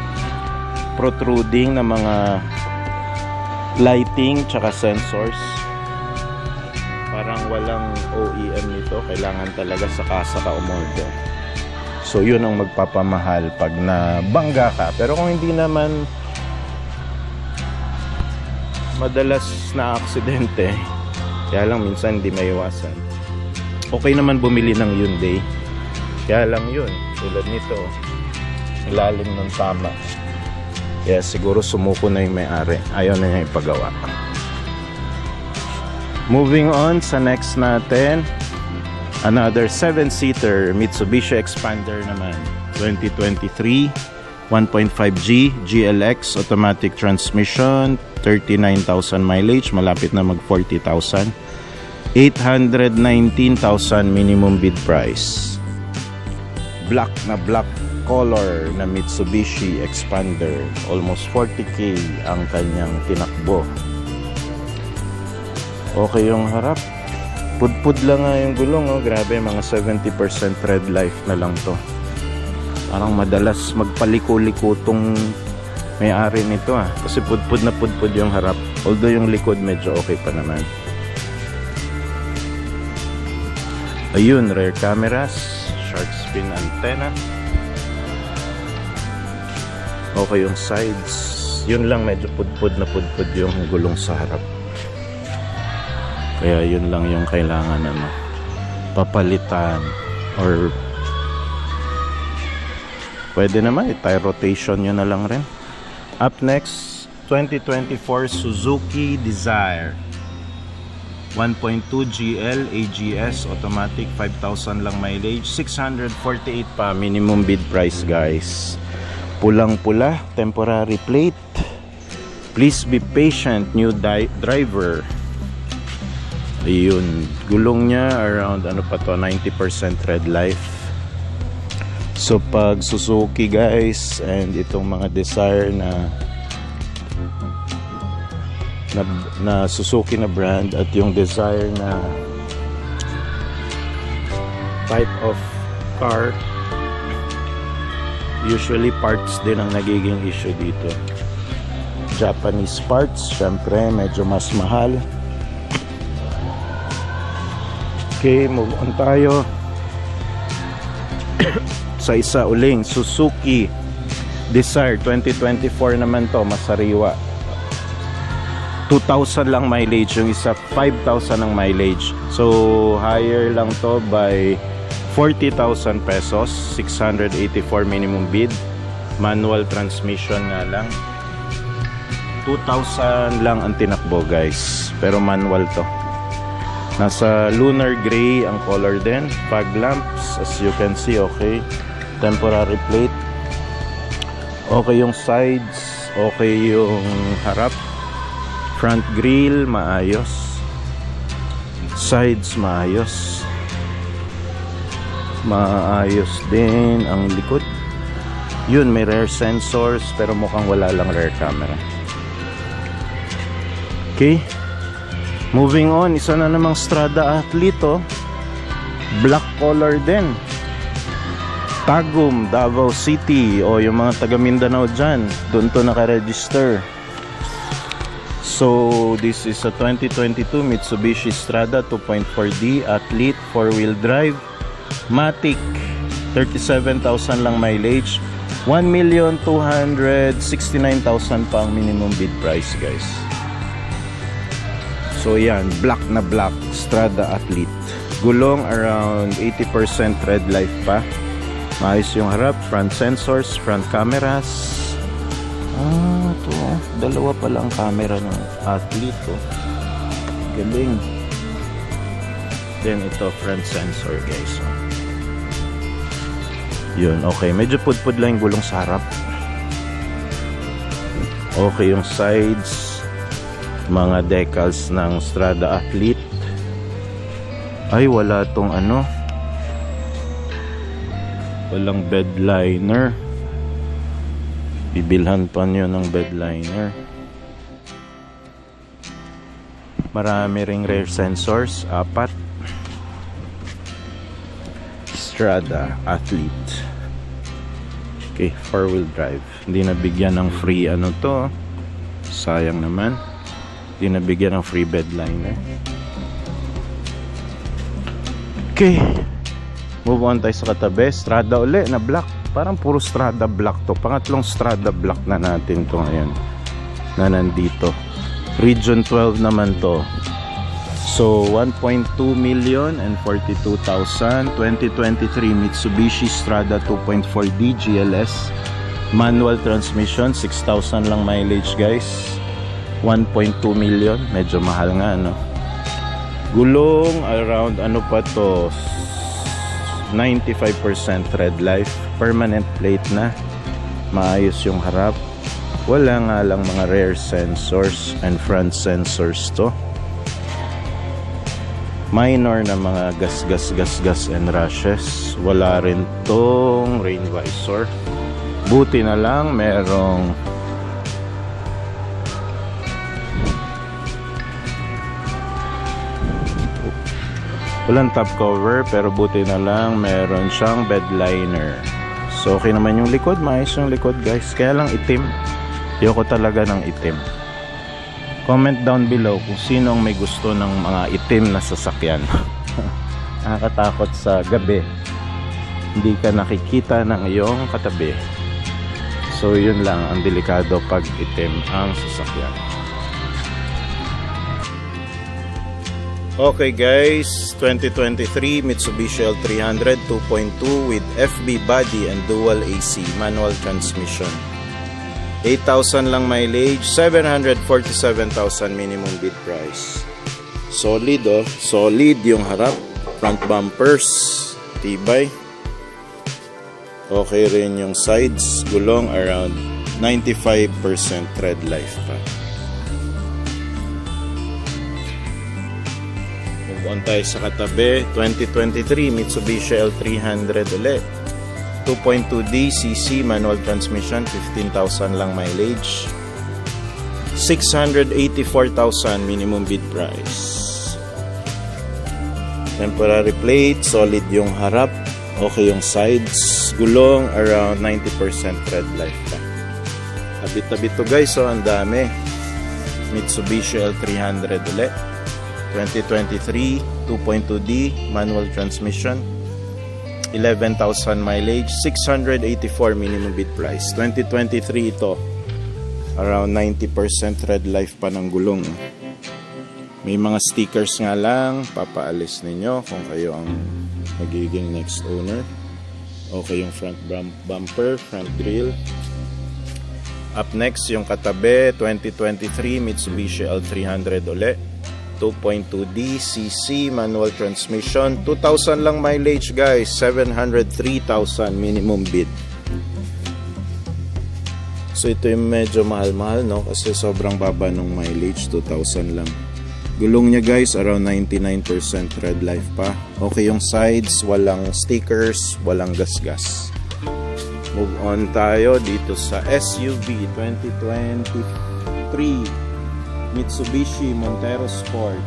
protruding na mga lighting tsaka sensors. Parang walang OEM nito. Kailangan talaga sa kasa ka umorder. So yun ang magpapamahal pag nabangga ka. Pero kung hindi naman madalas na aksidente, kaya lang minsan hindi maiwasan, okay naman bumili ng Hyundai. Kaya lang yun, tulad nito, ilalim ng tama. Kaya siguro sumuko na yung may-ari. Ayaw na niya ipagawa. Moving on sa next natin, another 7-seater Mitsubishi Expander naman. 2023, 1.5G GLX automatic transmission, 39,000 mileage, malapit na mag 40,000. 819,000 minimum bid price. Black na black color na Mitsubishi Expander. Almost 40k ang kanyang tinakbo. Okay yung harap. Pudpud lang nga yung gulong oh. Grabe, mga 70% tread life na lang to. Parang madalas magpaliko-liko tong may-ari nito ah. Kasi pudpud na pudpud yung harap. Although yung likod medyo okay pa naman. Ayun, rear cameras, shark fin antenna. Okay yung sides. Yun lang, medyo pudpud na pudpud yung gulong sa harap. Kaya yun lang yung kailangan na papalitan. Or pwede naman, i-tire rotation nyo na lang rin. Up next, 2024 Suzuki Desire. 1.2 GL AGS automatic, 5,000 lang mileage, 648 pa minimum bid price guys. Pulang-pula, temporary plate. Please be patient, new driver. Ayun, gulong niya around ano pa to, 90% tread life. So pag Suzuki guys and itong mga Desire na Suzuki na brand at yung Desire na type of car, usually parts din ang nagiging issue dito. Japanese parts, syempre medyo mas mahal. Okay, move on tayo sa isa uling Suzuki Desire 2024 naman to, masariwa. 2,000 lang mileage, yung isa 5,000 ang mileage. So higher lang to by 40,000 pesos, 684 minimum bid. Manual transmission nga lang. 2,000 lang ang tinakbo guys, pero manual to. Nasa lunar gray ang color din. Fog lamps as you can see, okay. Temporary plate. Okay yung sides, okay yung harap. Front grille maayos. Sides maayos. Maayos din ang likod. Yun, may rear sensors pero mukhang wala lang rear camera. Okay. Moving on, isa na namang Strada Athlete oh. Black color din. Tagum, Davao City o yung mga taga Mindanao dyan, doon to nakaregister. So this is a 2022 Mitsubishi Strada 2.4D Athlete 4-wheel drive Matic 37,000 lang mileage. 1,269,000 pa ang minimum bid price, guys. So yan, black na black Strada Athlete. Gulong around 80% red life pa. Maayos yung harap, front sensors, front cameras. Ito, dalawa pa lang camera ng Athlete, oh. Galing. Then ito, front sensor, guys. Yun, okay. Medyo pudpud lang yung gulong sa harap. Okay yung sides. Mga decals ng Strada Athlete. Ay, wala tong ano. Walang bed liner. Bibilhan pa nyo ng bed liner. Marami ring rear sensors. 4. Strada Athlete. Okay, 4-wheel drive. Hindi nabigyan ng free ano to. Sayang naman. Hindi nabigyan ng free bed liner. Okay. Move on tayo sa katabi. Strada uli na black. Parang puro Strada black to. Pangatlong Strada black na natin to ngayon. Na nandito. Region 12 naman to. So 1.2 million and 42,000. 2023 Mitsubishi Strada 2.4D GLS. Manual transmission. 6,000 lang mileage, guys. 1.2 million. Medyo mahal nga, no? Gulong around ano pa to, 95% red life. Permanent plate na. Maayos yung harap. Wala nga lang mga rear sensors and front sensors to. Minor na mga gas and rashes. Wala rin tong rain visor. Buti na lang merong walang top cover, pero buti na lang meron siyang bed liner. So okay naman yung likod. Maayos yung likod, guys. Kaya lang itim. Ayoko talaga ng itim. Comment down below kung sino ang may gusto ng mga itim na sasakyan. Nakakatakot sa gabi. Hindi ka nakikita ng iyong katabi. So yun lang ang delikado pag itim ang sasakyan. Okay guys, 2023 Mitsubishi L300 2.2 with FB body and dual AC manual transmission. 8,000 lang mileage, 747,000 minimum bid price. Solid, oh. Solid yung harap. Front bumpers, tibay. Okay rin yung sides. Gulong around 95% tread life pa. Move on tayo sa katabi. 2023 Mitsubishi L300 ulit. 2.2D CC manual transmission, 15,000 lang mileage. 684,000 minimum bid price. Temporary plate, solid yung harap, okay yung sides. Gulong around 90% tread life pa. Tabit-tabit to guys, so ang dami. Mitsubishi L300 ulit. 2023 2.2D manual transmission. 11,000 mileage, 684 minimum bid price. 2023 ito. Around 90% red life pa ng gulong. May mga stickers nga lang, papaalis ninyo kung kayo ang magiging next owner. Okay yung front bumper, front grille. Up next yung katabi, 2023 Mitsubishi L300 ulit. 2.2D CC manual transmission, 2,000 lang mileage guys, 703,000 minimum bid. So ito yung medyo mahal-mahal, no, kasi sobrang baba nung mileage, 2,000 lang. Gulong niya guys around 99% red life pa. Okay yung sides, walang stickers, walang gas-gas. Move on tayo dito sa SUV 2023 Mitsubishi Montero Sport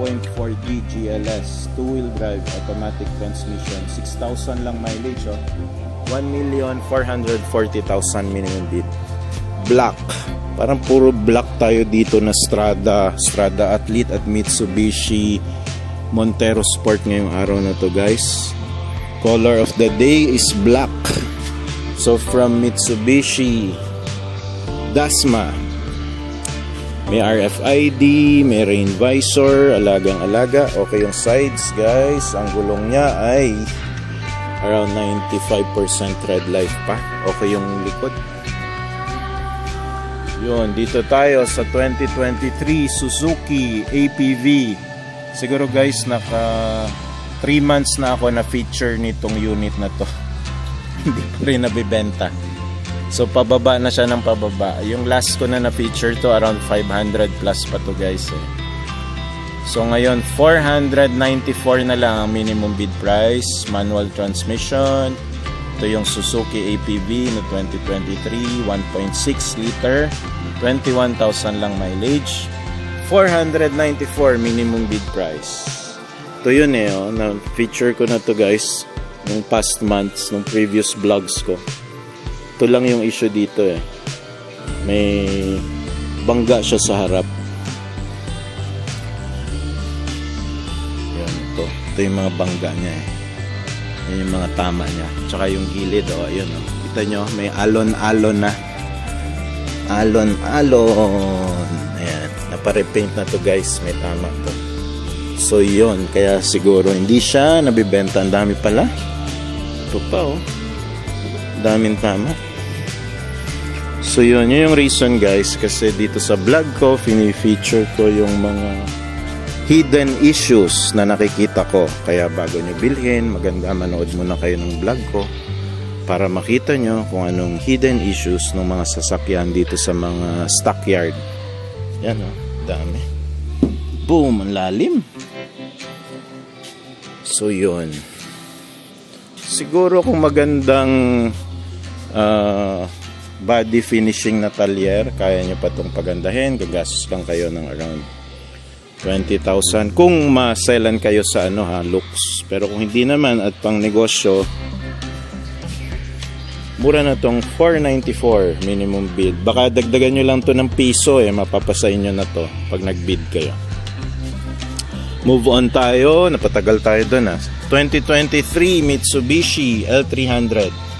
2.4D GLS 2-wheel drive automatic transmission, 6,000 lang mileage, oh. 1,440,000 minimum bid. Black. Parang puro black tayo dito na Strada Athlete at Mitsubishi Montero Sport ngayong araw na to guys. Color of the day is black. So from Mitsubishi Dasma. May RFID, may rain visor, alagang-alaga. Okay yung sides, guys. Ang gulong niya ay around 95% tread life pa. Okay yung likod. Yun, dito tayo sa 2023 Suzuki APV. Siguro guys, naka 3 months na ako na feature nitong unit na to. Hindi pa rin nabibenta. So pababa na siya ng pababa. Yung last ko na na-feature to around 500 plus pa to guys eh. So ngayon 494 na lang ang minimum bid price. Manual transmission. Ito yung Suzuki APV na 2023 1.6 liter 21,000 lang mileage. 494 minimum bid price. Ito yun eh oh, na feature ko na to guys nung past months, nung previous vlogs ko. Ito lang yung issue dito eh. May bangga siya sa harap. Yan, ito. Ito yung mga bangga niya eh. Yan yung mga tama niya. Tsaka yung gilid, oh, ayun oh. Kita nyo, may alon-alon na. Alon-alon. Ayan. Naparepaint na to guys. May tama to. So yun. Kaya siguro hindi siya nabibenta. Ang dami pala. Ito pa oh. Daming tama. So yun yung reason guys, kasi dito sa vlog ko fini-feature ko yung mga hidden issues na nakikita ko. Kaya bago nyo bilhin, maganda manood muna kayo ng vlog ko para makita nyo kung anong hidden issues ng mga sasakyan dito sa mga stockyard. Yan o, dami. Boom, ang lalim. So yun. Siguro kung magandang body finishing na talyer, kaya nyo pa itong pagandahin, gagastos lang kayo ng around 20,000 kung maselan kayo sa ano ha, looks. Pero kung hindi naman at pang negosyo, mura na tong 494 minimum bid. Baka dagdagan nyo lang to ng piso eh, mapapasain nyo na to pag nag-bid kayo. Move on tayo, napatagal tayo dun ha. 2023 Mitsubishi L300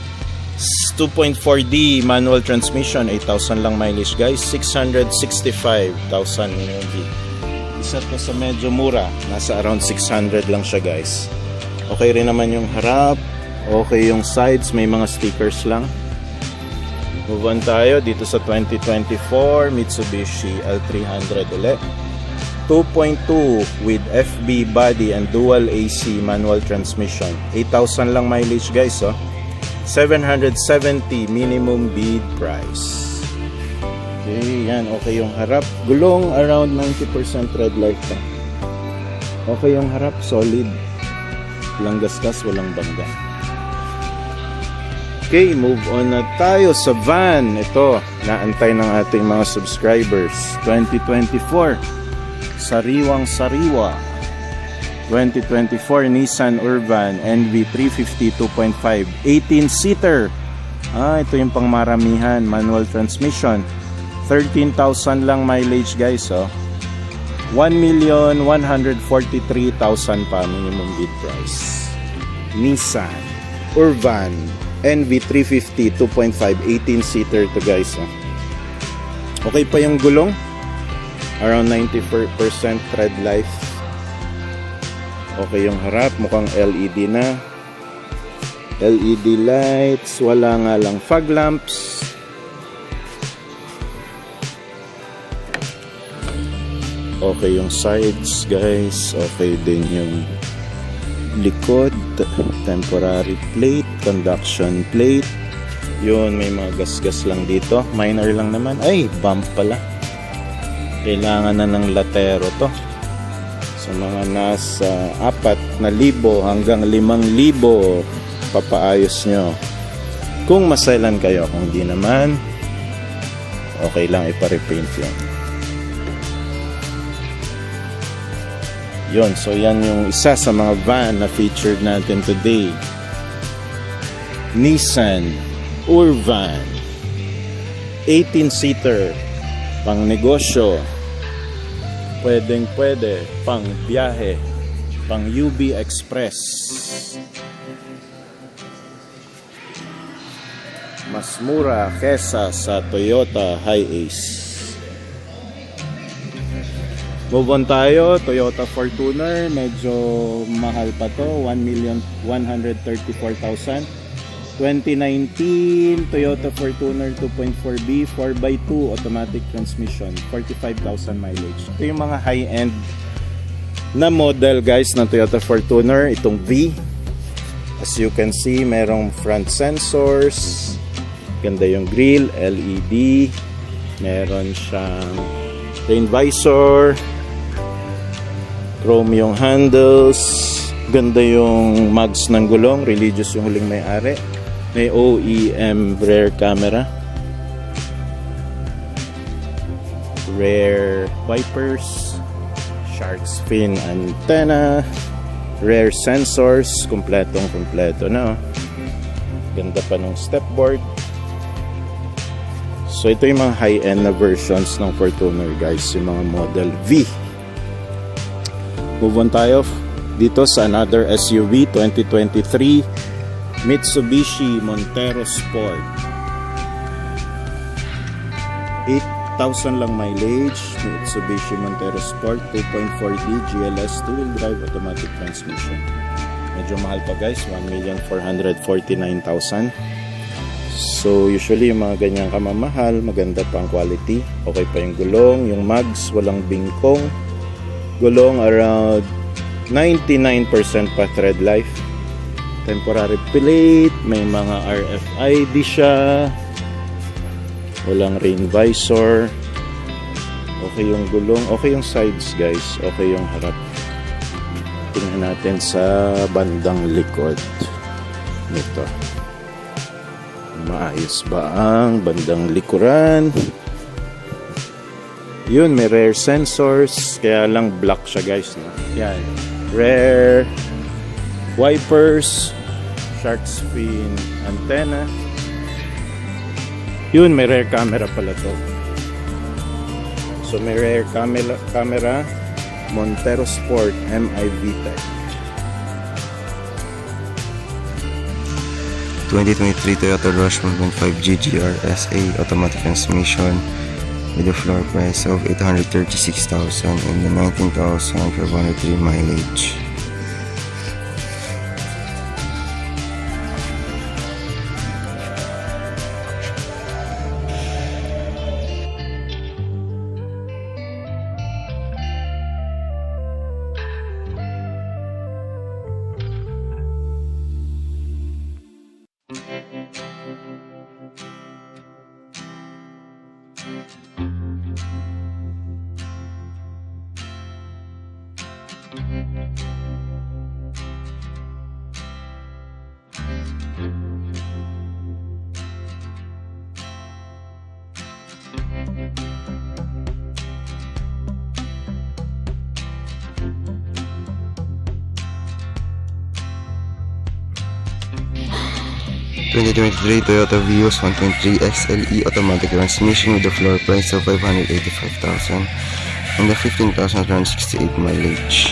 2.4D manual transmission, 8,000 lang mileage guys, 665,000 minimum bid. Isa to sa medyo mura, nasa around 600 lang siya guys. Okay rin naman yung harap, okay yung sides, may mga stickers lang. Move on tayo dito sa 2024 Mitsubishi L300 ulit. 2.2 with FB body and dual AC manual transmission, 8,000 lang mileage guys oh. 770 minimum bid price. Okay, yan. Okay yung harap. Gulong around 90% tread life pa. Okay yung harap. Solid. Walang gasgas, walang bangga. Okay, move on na tayo sa van. Ito, naantay ng ating mga subscribers. 2024. Sariwang sariwa. 2024 Nissan Urban NV350 2.5 18-seater. Ito yung pangmaramihan, manual transmission. 13,000 lang mileage guys oh. 1,143,000 pa minimum bid price. Nissan Urban NV350 2.5 18-seater to guys oh. Okay pa yung gulong. Around 90% tread life. Okay yung harap, mukhang LED na. LED lights, wala nga lang fog lamps. Okay yung sides guys, okay din yung likod. Temporary plate, conduction plate. Yun, may mga gasgas lang dito. Minor lang naman. Ay, bump pala. Kailangan na ng latero to. Sa mga nasa 4,000 hanggang 5,000 papaayos nyo kung maselan kayo. Kung di naman, okay lang ipa-repaint yan. Yun, so yan yung isa sa mga van na featured natin today. Nissan Urban 18-seater, pang negosyo, pwedeng pwede, pang biyahe, pang UB Express. mas mura kesa sa Toyota Hiace. Move on tayo, Toyota Fortuner, medyo mahal pa to, 1,134,000. 2019 Toyota Fortuner 2.4B 4x2 automatic transmission, 45,000 mileage. Ito yung mga high-end na model guys ng Toyota Fortuner, itong V. As you can see, merong front sensors, ganda yung grille, LED, meron siyang rain visor, chrome yung handles, ganda yung mags ng gulong, religious yung huling may-ari. May OEM rear camera, rear wipers, shark fin antenna, rear sensors, kompleto na. Ganda pa ng stepboard. So ito yung mga high-end na versions ng Fortuner guys, yung mga model V. Move on tayo dito sa another SUV 2023 Mitsubishi Montero Sport. 8,000 lang mileage, Mitsubishi Montero Sport 2.4D GLS 2-wheel drive automatic transmission. Medyo mahal pa guys, 1,449,000. So usually yung mga ganyang kamamahal, maganda pa ang quality, okay pa yung gulong, yung mags walang bingkong, gulong around 99% pa thread life, temporary plate, may mga RFID siya, walang rain visor, okay yung gulong, okay yung sides guys, okay yung harap. Tingnan natin sa bandang likod nito, maayos ba ang bandang likuran. Yun, may rear sensors, kaya lang black siya guys, no? Yan, rear wipers, shark fin antenna. Yun, may rear camera pala to. So may rear camera Montero Sport MI VTEC. 2023 Toyota Rush 1.5 GGR SA automatic transmission with a floor price of 836,000 and the 19,503 mileage. ...2023 Toyota Vios 1.3 XLE automatic transmission with a floor price of 585,000 and the 15,168 mileage.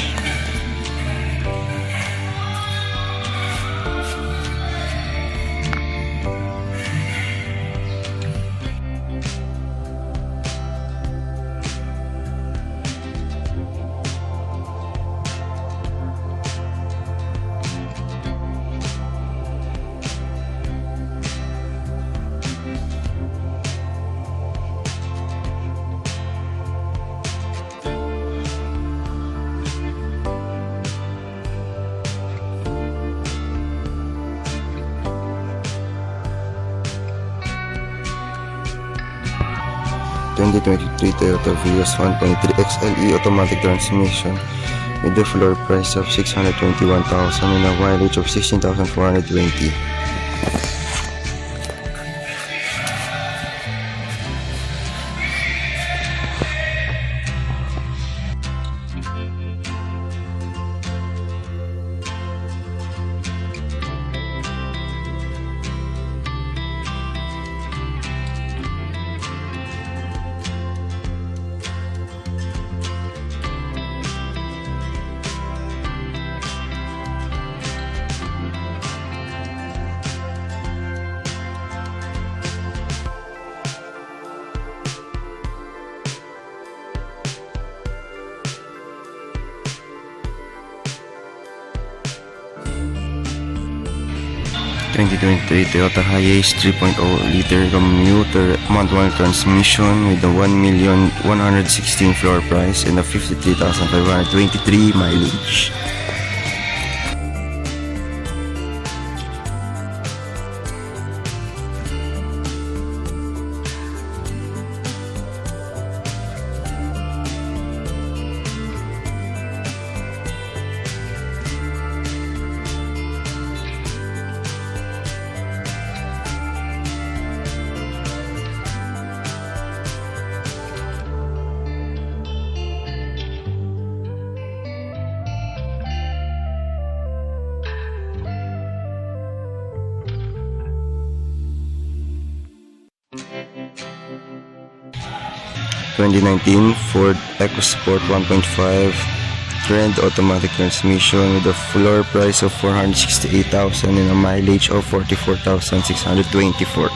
...2023 Toyota Vios 1.3 XLE automatic transmission with the floor price of 621,000 and a mileage of 16,420. 2023 Toyota Hiace 3.0 liter commuter manual transmission with a 1,116 floor price and a 53,523 mileage. (2019) Ford EcoSport 1.5 Trend automatic transmission with a floor price of 468,000 and a mileage of 44,624.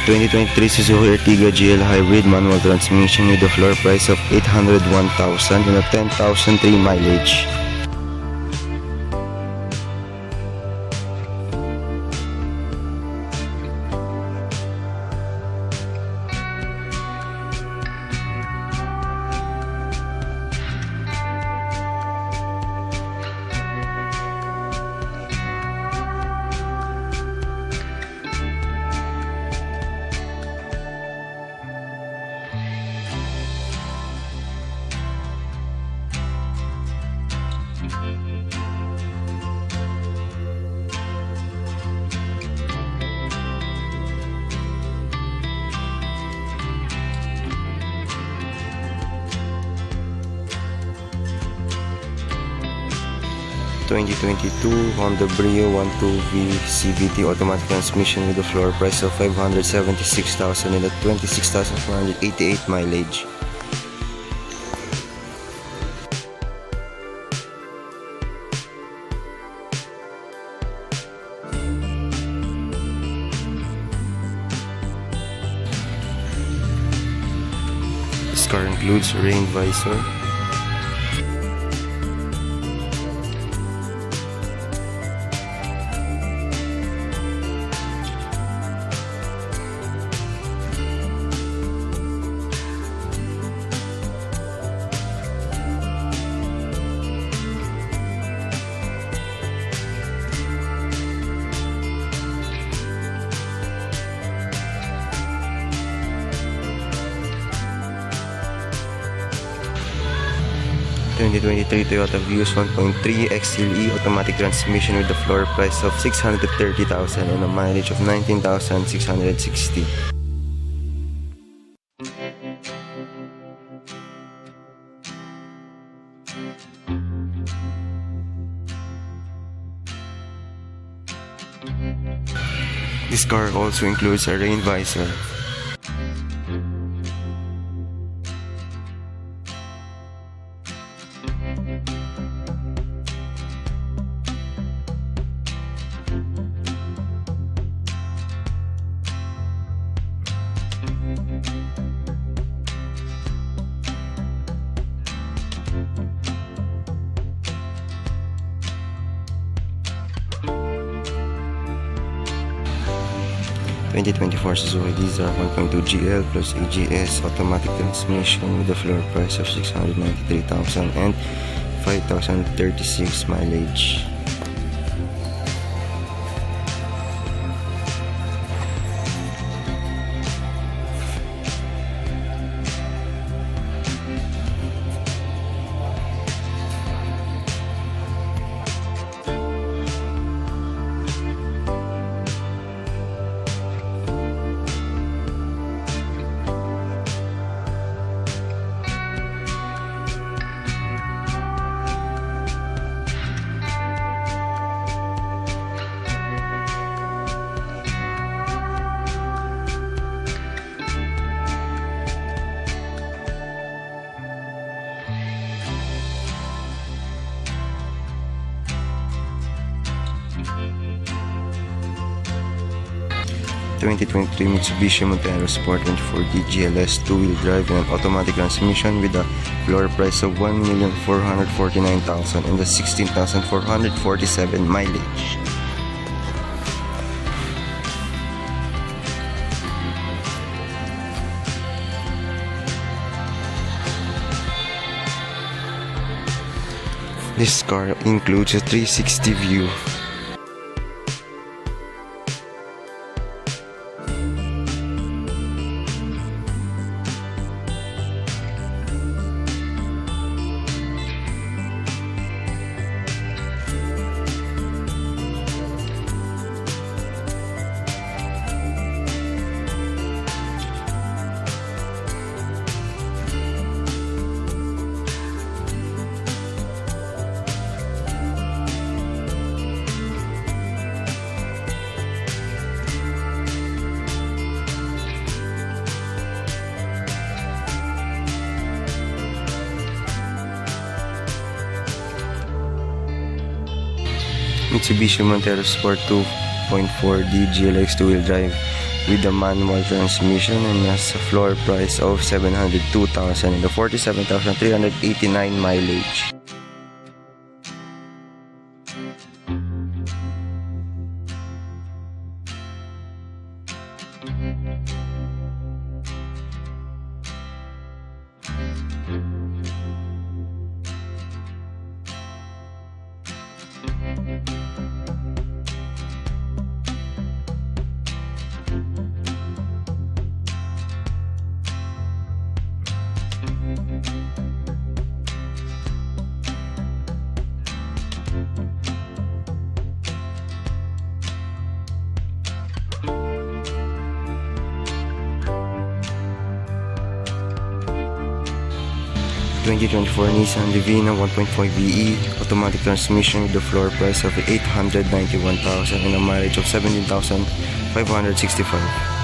(2023) Suzuki Ertiga GL Hybrid manual transmission with a floor price of 801,000 and a 10,003 mileage. (2022) Honda Brio 12V CVT automatic transmission with a floor price of 576,000 and a 26,488 mileage. This car includes a rain visor, (2023) Toyota Vios 1.3 XLE automatic transmission with a floor price of 630,000 and a mileage of 19,660. This car also includes a rain visor. (2024) Suzuki Dzar 1.2 GL plus AGS automatic transmission with a floor price of 693,000 and 5,036 mileage. 2023 Mitsubishi Montero Sport 24D GLS 2-wheel drive and an automatic transmission with a floor price of 1,449,000 and a 16,447 mileage. This car includes a 360 view. Mitsubishi Montero Sport 2.4D GLX 2-wheel drive with a manual transmission and has a floor price of 702,000 and a 47,389 mileage. The 2024 Nissan Livina 1.5 VE automatic transmission with a floor price of 891,000 and a mileage of 17,565.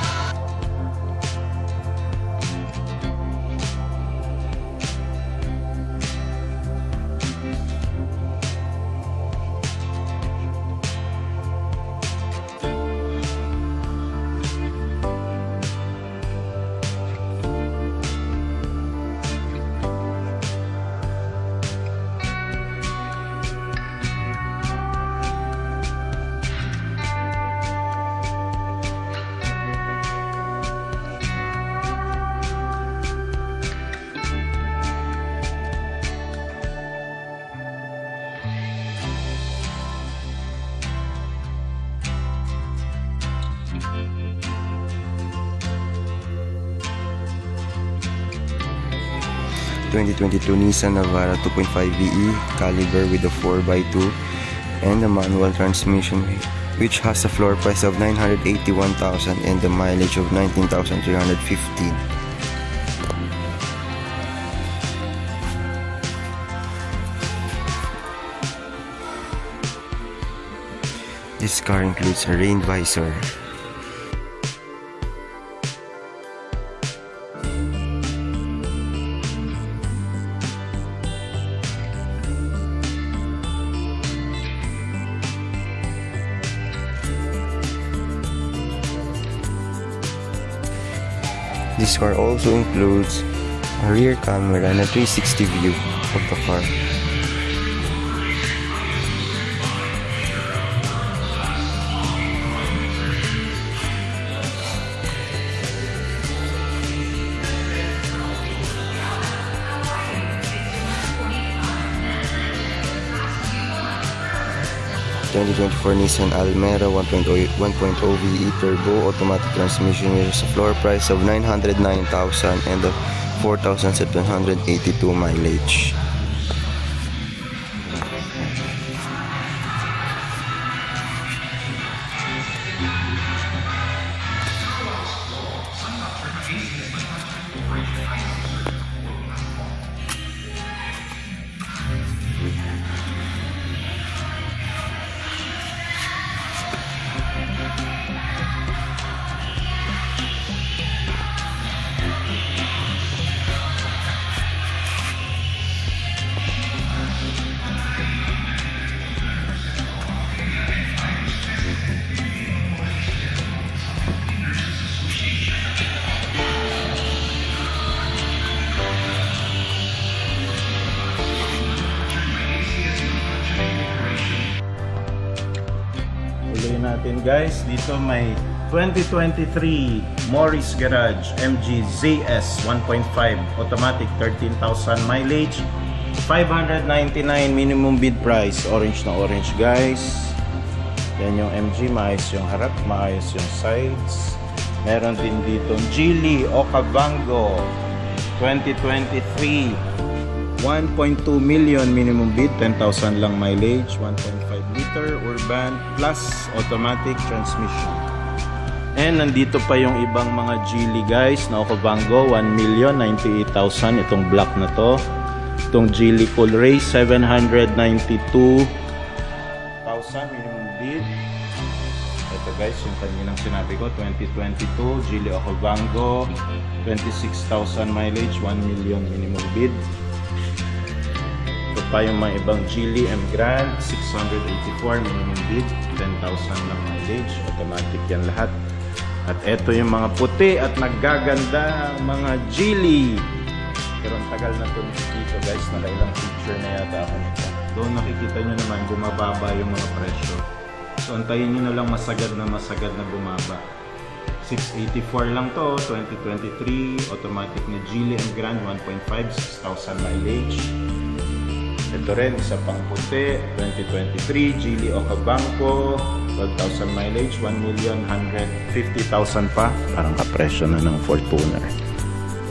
The 2022 Nissan Navara 2.5 VE caliber with a 4x2 and a manual transmission which has a floor price of 981,000 and a mileage of 19,315. This car includes a rain visor. This car also includes a rear camera and a 360 view of the car. The 2024 Nissan Almera 1.0 VE Turbo automatic transmission with a floor price of 909,000 and a 4,782 mileage. guys, dito may 2023 Morris Garage MG ZS 1.5 automatic, 13,000 mileage, 599 minimum bid price. Orange na orange guys. Yan yung MG, maayos yung harap, maayos yung sides. Meron din dito Geely Okavango 2023 1.2 million minimum bid, 10,000 lang mileage, 1.5 liter urban plus automatic transmission. And nandito pa yung ibang mga Geely guys na Okavango, 1,098,000 itong black na to. Itong Geely Cool Ray 792,000 minimum bid. Ito guys yung kaninang sinabi ko, 2022 Geely Okavango, 26,000 mileage, 1 million minimum bid. Ito pa yung mga ibang Geely M Grand 684 minimum bid, 10,000 lang mileage, automatic yan lahat. At ito yung mga puti at naggaganda mga Geely. Pero ang tagal na ito dito guys, nakailang feature na yata ako nito. Doon nakikita nyo naman bumababa yung mga presyo. So antayin nyo na lang masagad na bumaba. 684 lang to, 2023 automatic na Geely M Grand 1.5, 6,000 mileage. Ito rin, isa pang puti, 2023 Geely Okavango, 12,000 mileage, 1,150,000 pa. Parang kapresyo na ng Fortuner.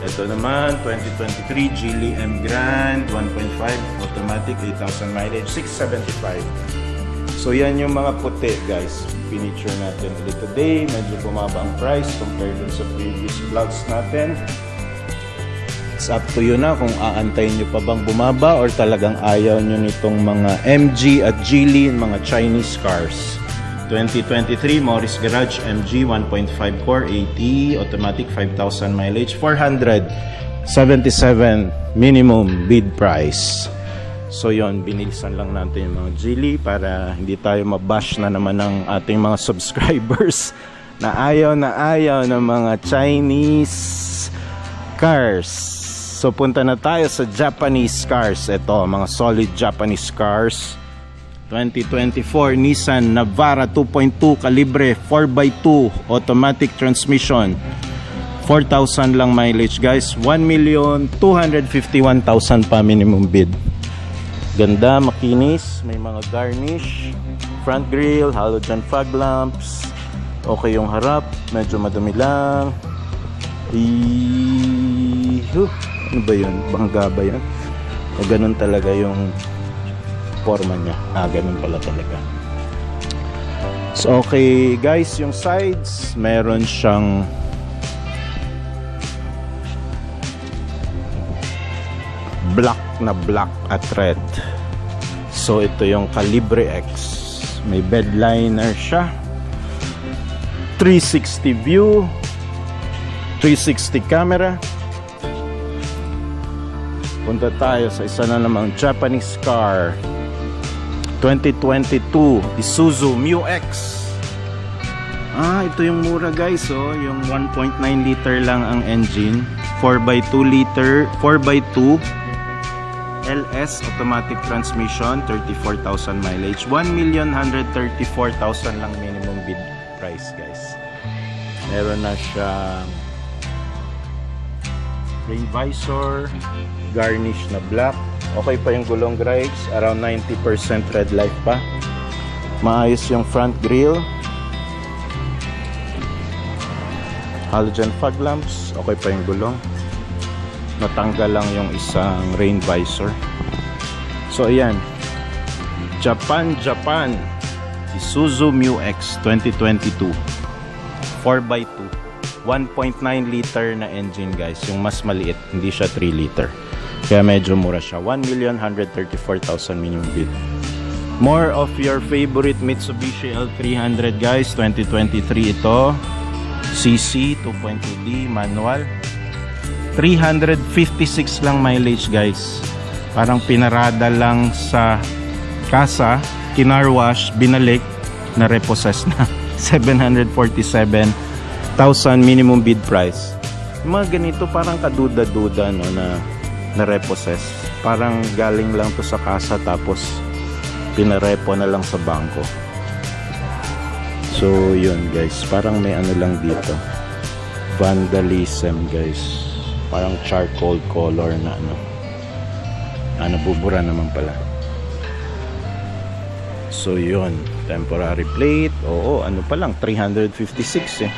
Ito naman, 2023 Geely M Grand, 1.5, automatic, 8,000 mileage, 675. So yan yung mga puti guys. Pinicture natin ulit today. Medyo bumaba ang price compared dun sa previous vlogs natin. It's up to you na kung aantayin nyo pa bang bumaba or talagang ayaw nyo nitong mga MG at Geely, mga Chinese cars. 2023 Morris Garage MG 1.5 core 80 automatic, 5,000 mileage, 477 minimum bid price. So yon, binilisan lang natin yung mga Geely para hindi tayo mabash na naman ng ating mga subscribers na ayaw ng mga Chinese cars. So punta na tayo sa Japanese cars. Ito, mga solid Japanese cars. 2024 Nissan Navara 2.2 kalibre 4x2 automatic transmission, 4,000 lang mileage guys, 1,251,000 pa minimum bid. Ganda, makinis, may mga garnish, front grille, halogen fog lamps, okay yung harap, medyo madumi lang. Ano ba yun? Bangga ba yun? O ganun talaga yung forma niya. Ganun pala talaga. So okay guys, yung sides meron siyang black at red. So ito yung Calibre X. May bed liner siya, 360 view, 360 camera. Punta tayo sa isa na namang Japanese car, 2022 Isuzu MU-X. Ito yung mura guys, yung 1.9 liter lang ang engine, 4x2 liter, 4x2 LS automatic transmission, 34,000 mileage, 1,134,000 lang minimum bid price guys. Meron na siyang rain visor, garnish na black. Okay pa yung gulong gripes, around 90% red light pa. Maayos yung front grille, halogen fog lamps, okay pa yung gulong. Natanggal lang yung isang rain visor. So ayan, Japan Isuzu MU-X 2022 4x2 1.9 liter na engine guys, yung mas maliit, hindi siya 3 liter. Kaya medyo mura siya, 1,134,000 minimum bid. More of your favorite Mitsubishi L300 guys, 2023 ito. CC 2.2D manual, 356 lang mileage guys. Parang pinarada lang sa kasa, kinarwash, binalik, na repossess na. 747,000 minimum bid price. Yung mga ganito parang kaduda-duda no, na repossess. Parang galing lang to sa kasa tapos pinarepo na lang sa bangko. So yun guys, parang may ano lang dito, vandalism guys, parang charcoal color na bubura naman pala. So yun, temporary plate. Oo, ano pa lang, 356 eh.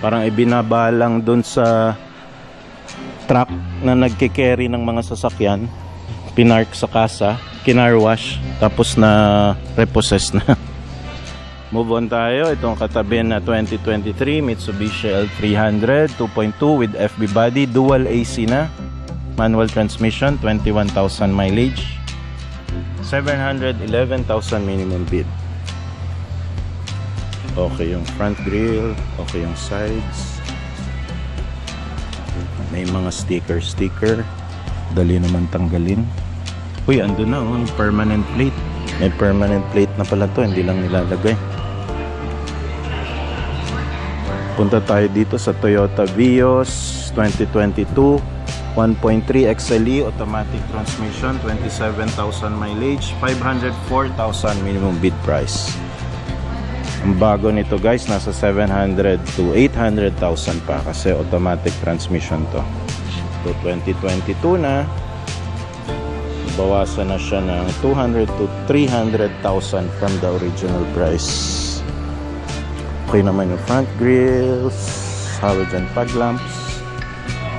Parang ibinabalang dun sa truck na nagke-carry ng mga sasakyan, pinark sa kasa, kinarwash, tapos na repossess na. Move on tayo. Itong katabi na 2023 Mitsubishi L300 2.2 with FB body, dual AC na, manual transmission, 21,000 mileage, 711,000 minimum bid. Okay yung front grille, okay yung sides. May mga sticker, dali naman tanggalin. Uy, andun na oh, permanent plate. May permanent plate na pala to, hindi lang nilalagay. Punta tayo dito sa Toyota Vios 2022 1.3 XLE automatic transmission, 27,000 mileage, 504,000 minimum bid price. Ang bago nito guys, nasa 700 to 800,000 pa kasi automatic transmission to. So 2022 na, bawasan na siya ng 200 to 300,000 from the original price. Okay naman yung front grills, halogen fog lamps,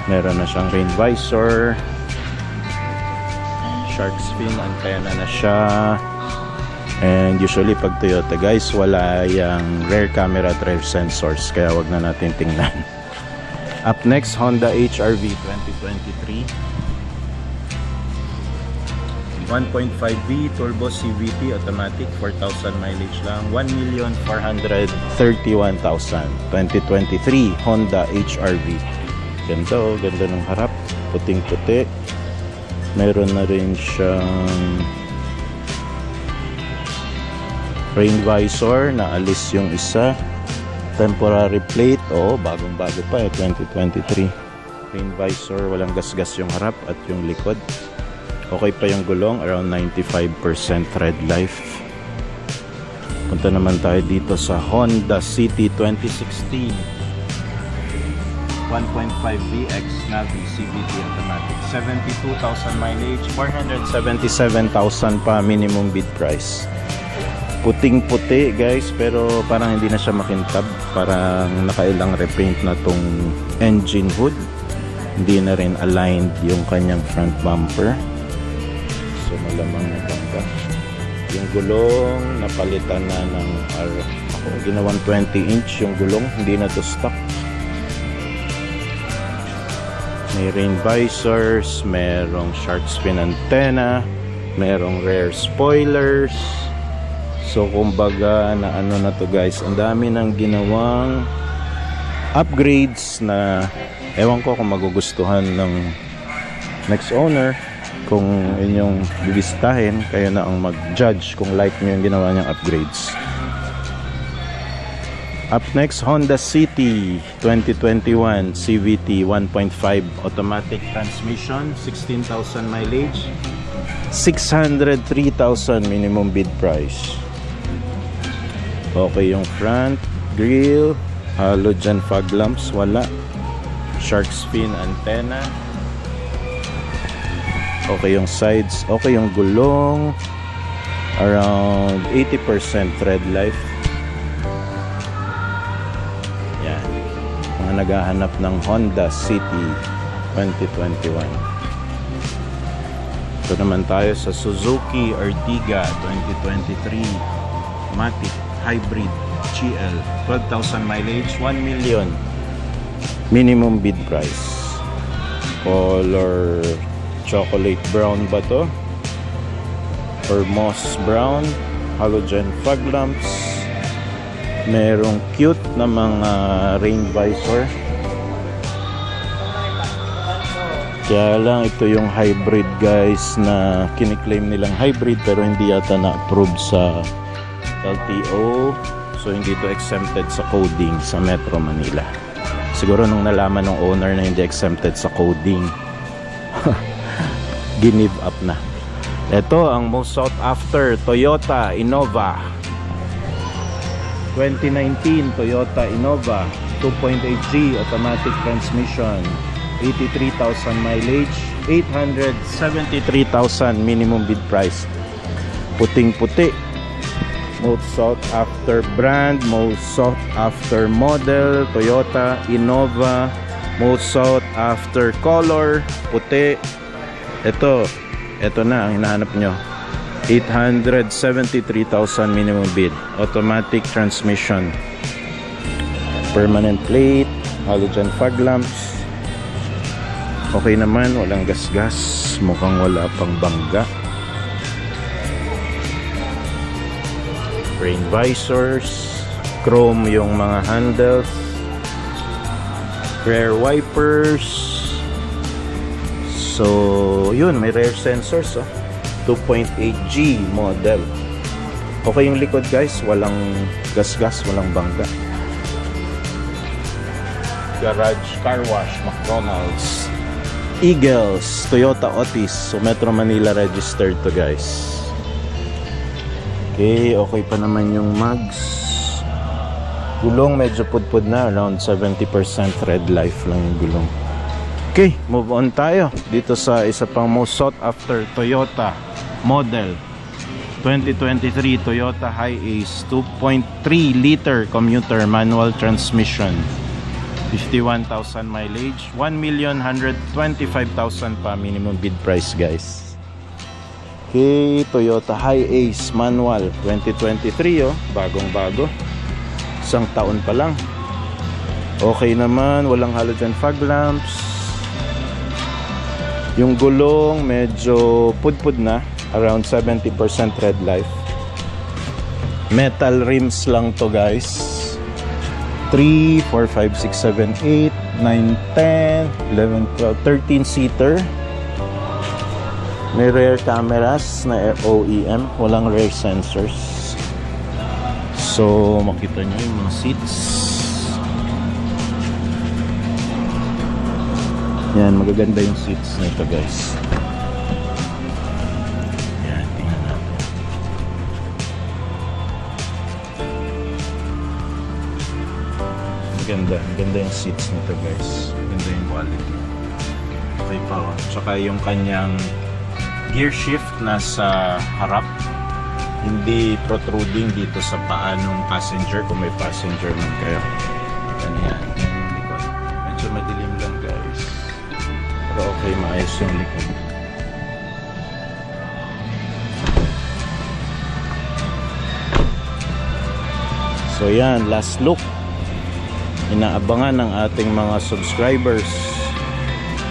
meron na siyang rain visor, shark fin antenna na siya. And usually pag Toyota guys, wala yung rear camera at rear sensors, kaya wag na natin tingnan. Up next, Honda HR-V 2023 1.5V turbo CVT automatic, 4,000 mileage lang, 1,431,000. 2023 Honda HR-V. Ganda oh, ganda ng harap, puting puti. Meron na rin siyang rain visor, naalis yung isa. Temporary plate, oh, bagong bago pa eh, 2023. Rain visor, walang gasgas yung harap at yung likod. Okay pa yung gulong, around 95% tread life. Punta naman tayo dito sa Honda City 2016 1.5VX Navi CVT automatic, 72,000 mileage, 477,000 pa minimum bid price. Puting puti guys, pero parang hindi na siya makintab, parang nakailang repaint na tong engine hood. Hindi na rin aligned yung kanyang front bumper. So malamang maganda. Yung gulong napalitan na ng ginawang 20-inch yung gulong, hindi na to stock. May rain visors, merong shark fin antenna, merong rear spoilers. So kumbaga na ano na to guys, ang dami ng ginawang upgrades na ewan ko kung magugustuhan ng next owner. Kung inyong bibisitahin, kayo na ang mag-judge kung like nyo yung ginawa niyang upgrades. Up next, Honda City 2021 CVT 1.5 automatic transmission, 16,000 mileage, 603,000 minimum bid price. Okay yung front grille, halogen fog lamps wala, shark fin antenna. Okay yung sides, okay yung gulong, around 80% tread life. Yan, mga naghahanap ng Honda City 2021. Ito naman tayo sa Suzuki Ertiga 2023 Matic Hybrid GL, 12,000 mileage, 1 million minimum bid price. Color chocolate brown ba to? Or moss brown, halogen fog lamps, merong cute na mga rain visor. Kaya lang ito yung hybrid guys na kiniklaim nilang hybrid pero hindi yata na-approve sa LTO, so hindi to exempted sa coding sa Metro Manila. Siguro nung nalaman ng owner na hindi exempted sa coding, give up na. Ito ang most sought after Toyota Innova 2019 Toyota Innova 2.8G automatic transmission, 83,000 mileage, 873,000 minimum bid price. Puting-puti. Most sought after brand, most sought after model, Toyota Innova, most sought after color, puti. Ito na ang hinahanap nyo. 873,000 minimum bid, automatic transmission, permanent plate, halogen fog lamps. Okay naman, walang gasgas, mukhang wala pang bangga. Rain visors, chrome yung mga handles, rear wipers. So yun, may rear sensors, 2.8G model. Okay yung likod guys, walang gasgas, walang bangga. Garage, car wash, McDonald's, Eagles, Toyota Otis, so Metro Manila registered to guys. Okay, okay pa naman yung mugs. Gulong medyo pudpud na, around 70% red life lang yung gulong. Okay, move on tayo dito sa isa pang most sought after Toyota model 2023 Toyota Hiace 2.3 liter commuter manual transmission, 51,000 mileage, 1,125,000 pa minimum bid price guys. Okay, Toyota Hiace manual 2023 bagong bago, isang taon pa lang. Okay naman, walang halogen fog lamps. Yung gulong medyo pudpud na, around 70% red life. Metal rims lang to guys. 3, 4, 5, 6, 7, 8, 9, 10, 11, 12, 13 seater. May rear cameras na OEM, walang rear sensors. So makita nyo yung mga seats. Yan, magaganda yung seats nito guys. Yan, tingnan natin. Maganda yung seats nito guys. Maganda yung quality. Okay pa oh. Tsaka yung kanyang gear shift nasa harap, hindi protruding dito sa paa ng passenger kung may passenger man kayo. Yan, yung likod. Medyo madilim lang guys. Pero okay, maayos yung likod. So yan, last look. Inaabangan ng ating mga subscribers.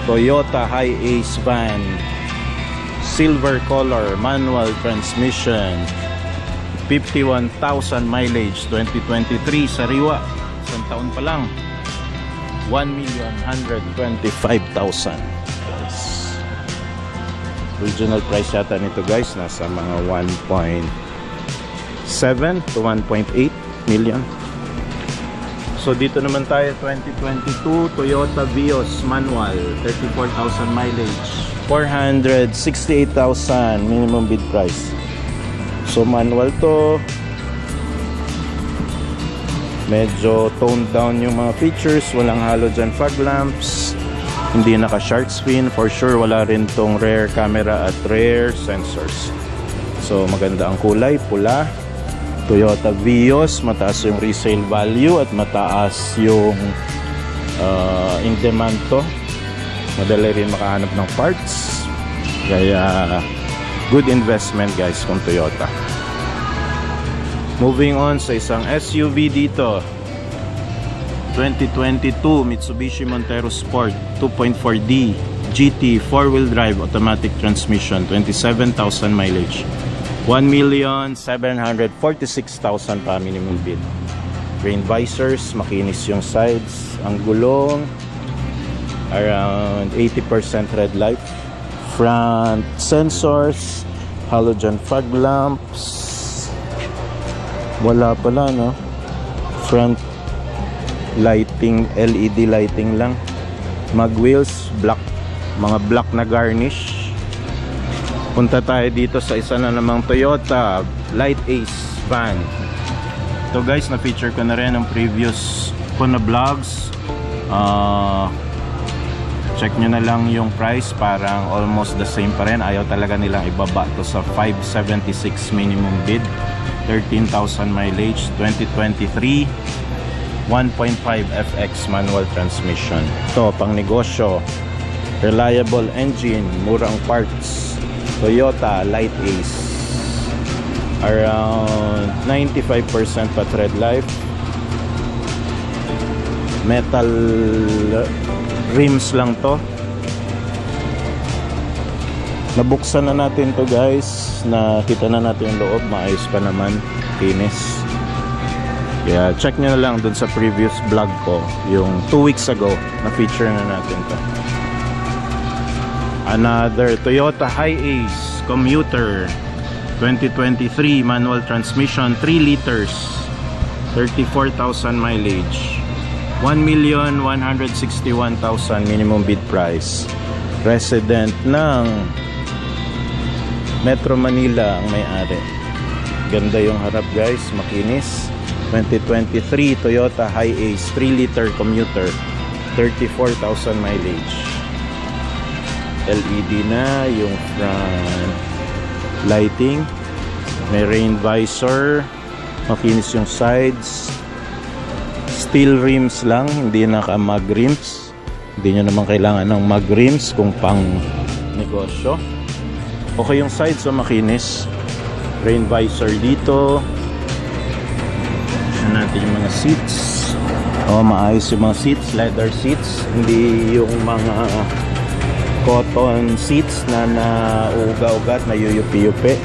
Toyota Hiace van, silver color, manual transmission, 51,000 mileage, 2023, sariwa, isang taon pa lang. 1,125,000. Yes. Original price yata nito guys, nasa mga 1.7 to 1.8 million. So dito naman tayo, 2022 Toyota Vios manual, 34,000 mileage, 468,000 minimum bid price. So manual to, medyo toned down yung mga features, walang halogen fog lamps, hindi naka shark fin, for sure wala rin tong rear camera at rear sensors. So maganda ang kulay, pula. Toyota Vios, mataas yung resale value at mataas yung in demand to. Madali rin makahanap ng parts, kaya good investment guys kung Toyota. Moving on sa isang SUV dito, 2022 Mitsubishi Montero Sport 2.4D GT 4-wheel drive automatic transmission, 27,000 mileage, 1,746,000 pa minimum bid. Rain visors, makinis yung sides, ang gulong around 80% red light, front sensors, halogen fog lamps, wala pala no, front lighting, LED lighting lang, mag wheels black, mga black na garnish. Punta tayo dito sa isa na namang Toyota Light Ace van, So guys, na-feature ko na rin ang previous ko na vlogs. Check nyo na lang yung price, parang almost the same pa rin. Ayaw talaga nilang ibaba to sa 576 minimum bid, 13,000 mileage, 2023, 1.5 FX manual transmission. Ito, pang negosyo, reliable engine, murang parts, Toyota Light Ace, around 95% pa tread life, metal rims lang to. Nabuksan na natin to guys, nakita na natin yung loob, maayos pa naman, kinis. Kaya check nyo na lang dun sa previous vlog ko, yung 2 weeks ago, na-feature na natin to. Another Toyota Hi-Ace Commuter 2023 manual transmission, 3 liters, 34,000 mileage, 1,161,000 minimum bid price. Resident ng Metro Manila ang may-ari. Ganda yung harap guys, makinis. 2023 Toyota Hi-Ace 3 liter commuter, 34,000 mileage. LED na yung front lighting, may rain visor, makinis yung sides, steel rims lang, hindi naka-mag rims. Hindi nyo naman kailangan ng mag rims kung pang negosyo. Okay yung sides, so makinis. Rain visor dito. Tignan natin yung mga seats. Maayos yung mga seats, leather seats, hindi yung mga cotton seats na nauuga-ugat, na yuyupi-yupi.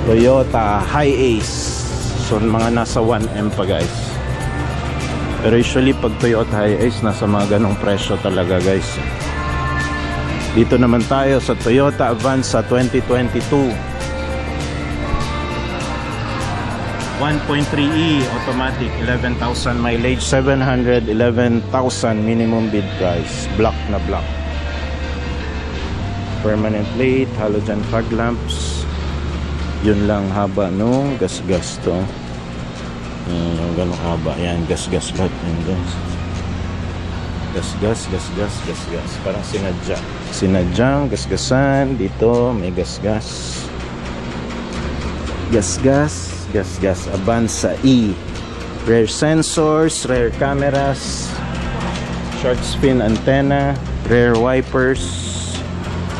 Toyota Hi-Ace, so mga nasa 1M pa guys. Pero usually pag Toyota Hi-Ace, nasa mga ganong presyo talaga guys. Dito naman tayo sa Toyota Avanza 2022 1.3E automatic, 11,000 mileage, 711,000 minimum bid price. Black na black. Permanent plate, halogen fog lamps. Yun lang haba nung gas-gas to. Ganong haba. Yan, gas-gas ba't yun guys. Gas-gas. Parang sinadya. Sinadyang gas-gasan. Dito may gas-gas. Gas-gas. Avanza E. Rear sensors, rear cameras, short spin antenna, rear wipers.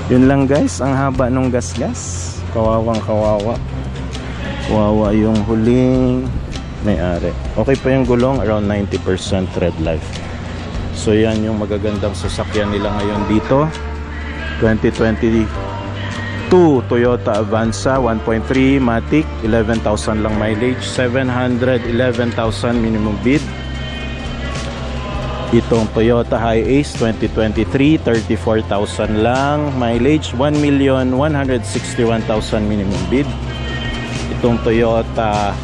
Yun lang guys, ang haba nung gas-gas. Kawawa yung huling may-ari. Okay pa yung gulong, around 90% tread life. So yan yung magagandang sasakyan nila ngayon dito. 2022 Toyota Avanza 1.3 Matic, 11,000 lang mileage, 711,000 minimum bid. Itong Toyota Hi-Ace 2023, 34,000 lang mileage, 1,161,000 minimum bid. Itong Toyota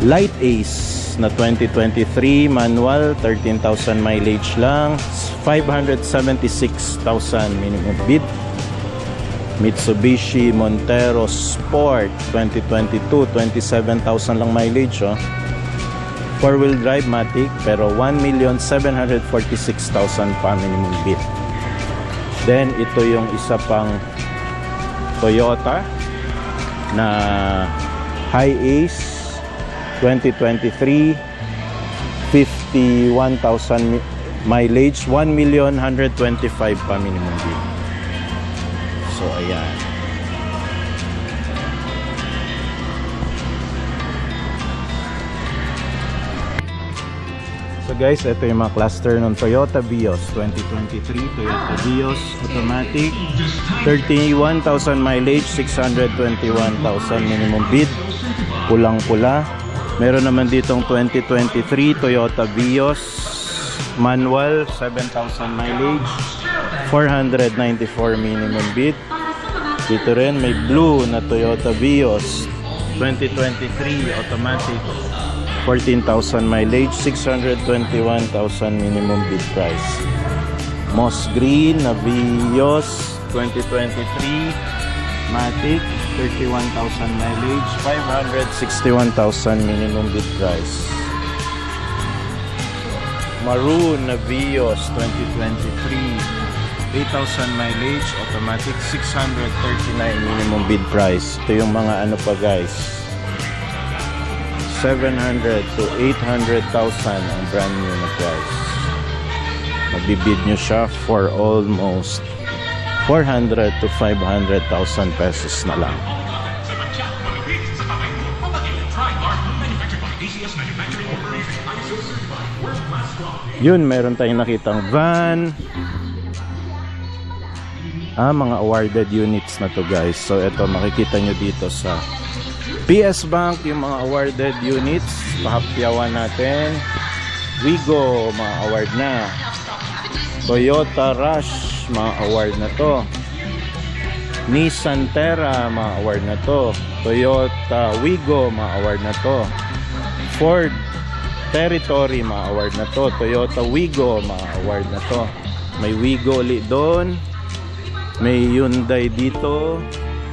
Light Ace na 2023 manual, 13,000 mileage lang, 576,000 minimum bid. Mitsubishi Montero Sport 2022, 27,000 lang mileage, 4-wheel drive Matic, pero 1,746,000 pa minimum bid. Then ito yung isa pang Toyota na Hi-Ace 2023, 51,000 mileage, 1,125,000 pa minimum bid. So ayan. So guys, ito yung mga cluster ng Toyota Vios 2023, Toyota Vios automatic, 31,000 mileage, 621,000 minimum bid, pulang-pula. Meron naman ditong 2023 Toyota Vios manual, 7,000 mileage, 494 minimum bid. Dito rin may blue na Toyota Vios 2023 automatic, 14,000 mileage, 621,000 minimum bid price. Moss green na Vios 2023 Matic, 31,000 mileage, 561,000 minimum bid price. Maroon na Vios 2023, 8,000 mileage, automatic, 639 minimum bid price. Ito yung mga ano pa guys, 700 to 800,000 ang brand new na price. Mabibid nyo siya for almost 400 to 500,000 pesos na lang. Yun, meron tayong nakitang van. Mga awarded units na to guys. So ito, makikita nyo dito sa PS Bank yung mga awarded units. Pahapyawan natin. Wigo, mga award na. Toyota Rush, mga award na to. Nissan Terra, mga award na to. Toyota Wigo, mga award na to. Ford Territory, mga award na to. Toyota Wigo, mga award na to. May Wigo ulit doon. May Hyundai dito,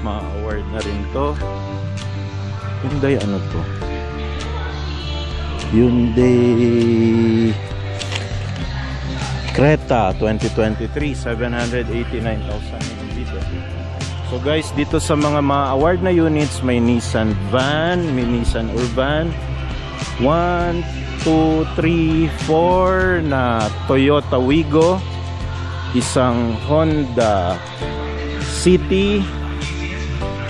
mga award na rin to. Hyundai ano to? Hyundai Creta 2023, 789,000 dito. So guys, dito sa mga award na units, may Nissan Van, may Nissan Urban, 1, 2, 3, 4 na Toyota Wigo, isang Honda City,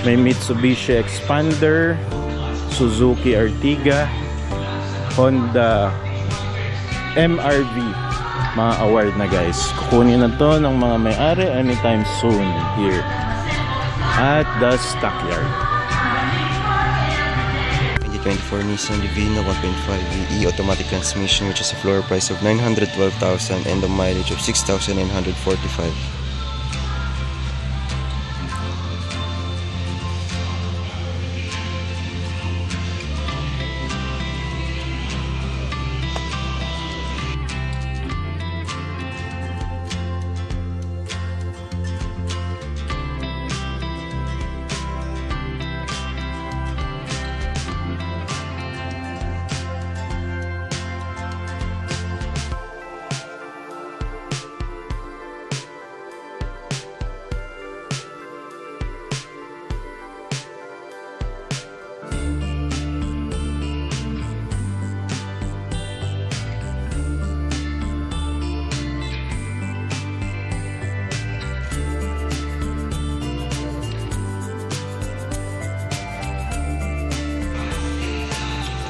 may Mitsubishi Expander, Suzuki Ertiga, Honda MRV, mga award na guys. Kukunin na to ng mga may-ari anytime soon here at the stockyard. 2024 Nissan Livina 1.5 VE automatic transmission, which is a floor price of 912,000 and a mileage of 6,945.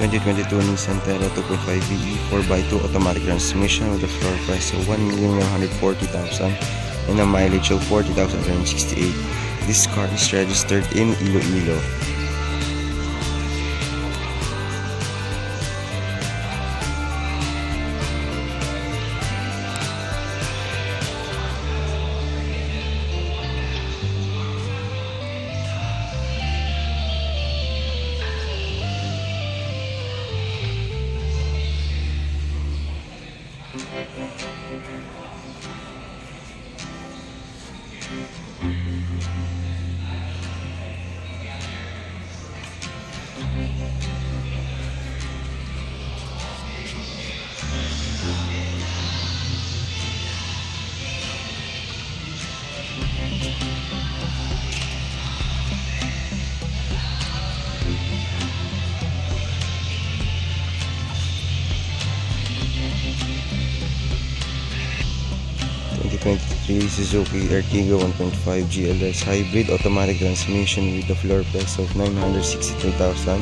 ...2022 Nissan Terra 2.5 VE 4x2 automatic transmission with a floor price of 1,140,000 and a mileage of 40,368. This car is registered in Iloilo. Suzuki Ertiga 1.5 GLS hybrid automatic transmission with a floor price of 963,000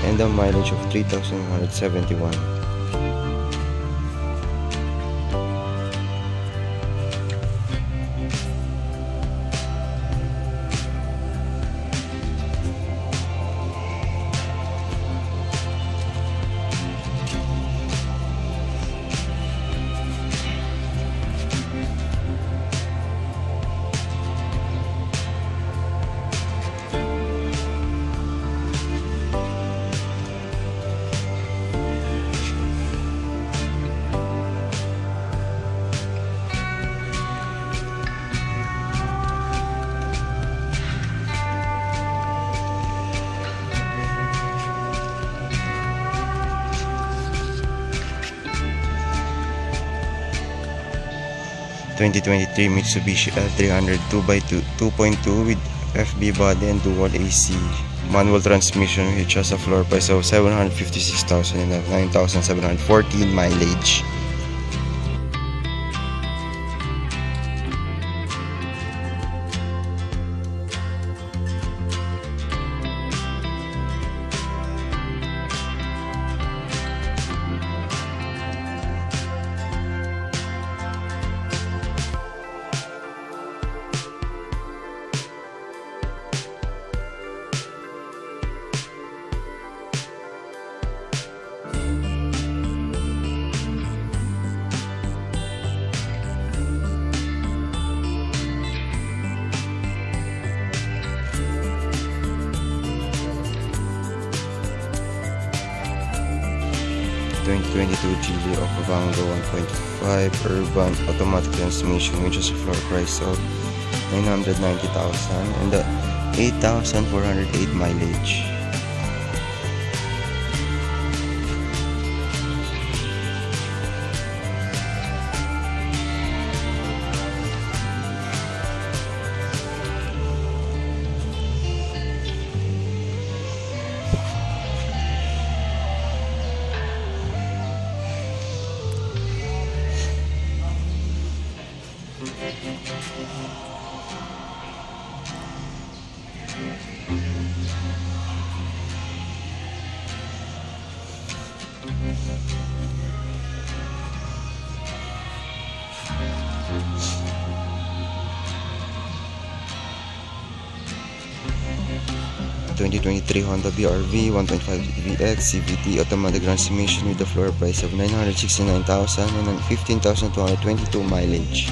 and a mileage of 3,171. 2023 Mitsubishi L300 2x2 with FB body and dual AC manual transmission, which has a floor price of 756,000 and 9,714 mileage. Geely Okavango 1.5 urban automatic transmission, which has a floor price of 990,000 and 8,408 mileage. A 2023 Honda BRV 1.5 VX CVT automatic transmission with a floor price of 969,000 and 15,222 mileage.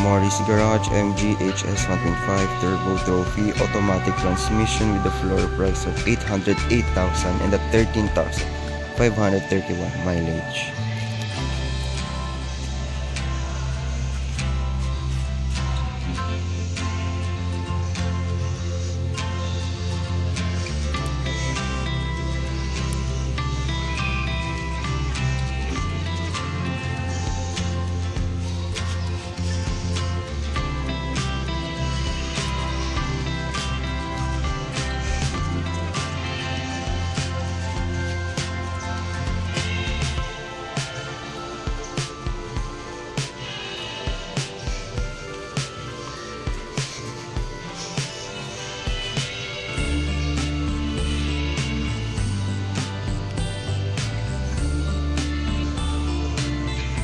Morris Garage MG HS 1.5 Turbo Trophy automatic transmission with a floor price of 808,000 and 13,531 mileage.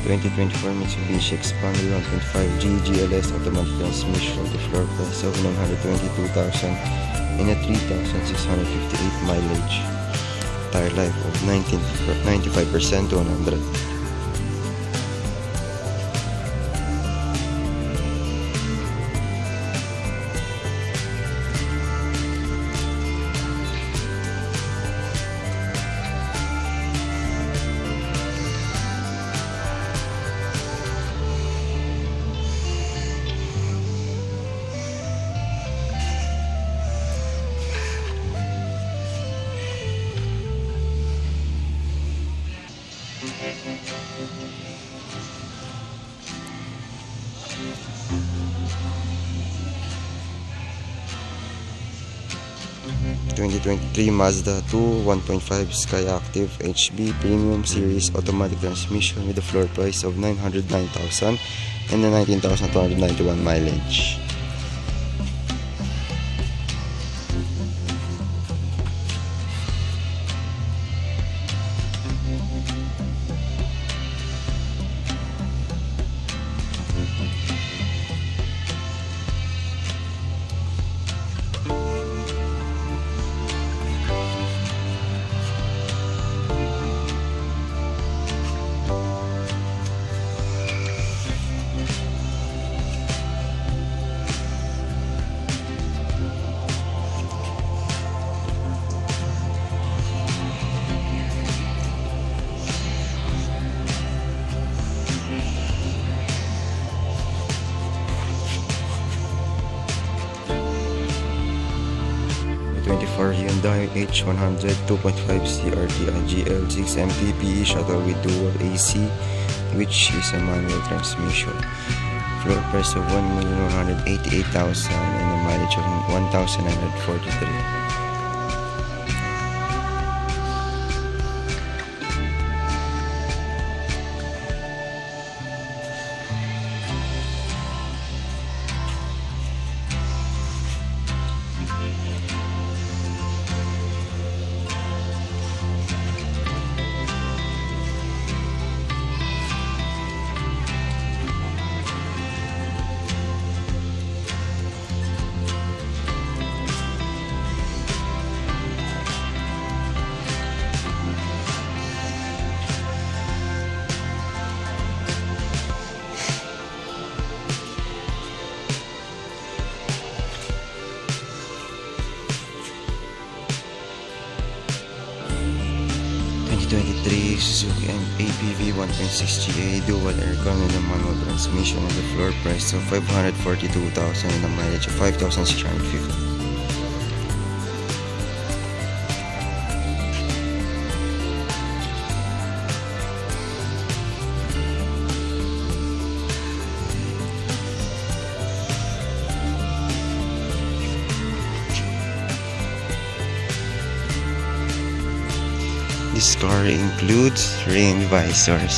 The 2024 Mitsubishi Xpander 1.5G GLS automatic transmission with a floor price of 922,000 and 3,658 mileage. Tire life of 95% to 100. The 2023 Mazda 2 1.5 Skyactiv HB Premium Series automatic transmission with a floor price of 909,000 and 19,291 mileage. Hyundai H100 2.5 CRT IGL 6 MTPE shuttle with dual AC, which is a manual transmission. Floor price of 1,188,000 and a mileage of 1,943. Suzuki and APV 1.6 GA dual aircon with a manual transmission and the floor price of 542,000 and a mileage of 5,650. This car includes rain visors.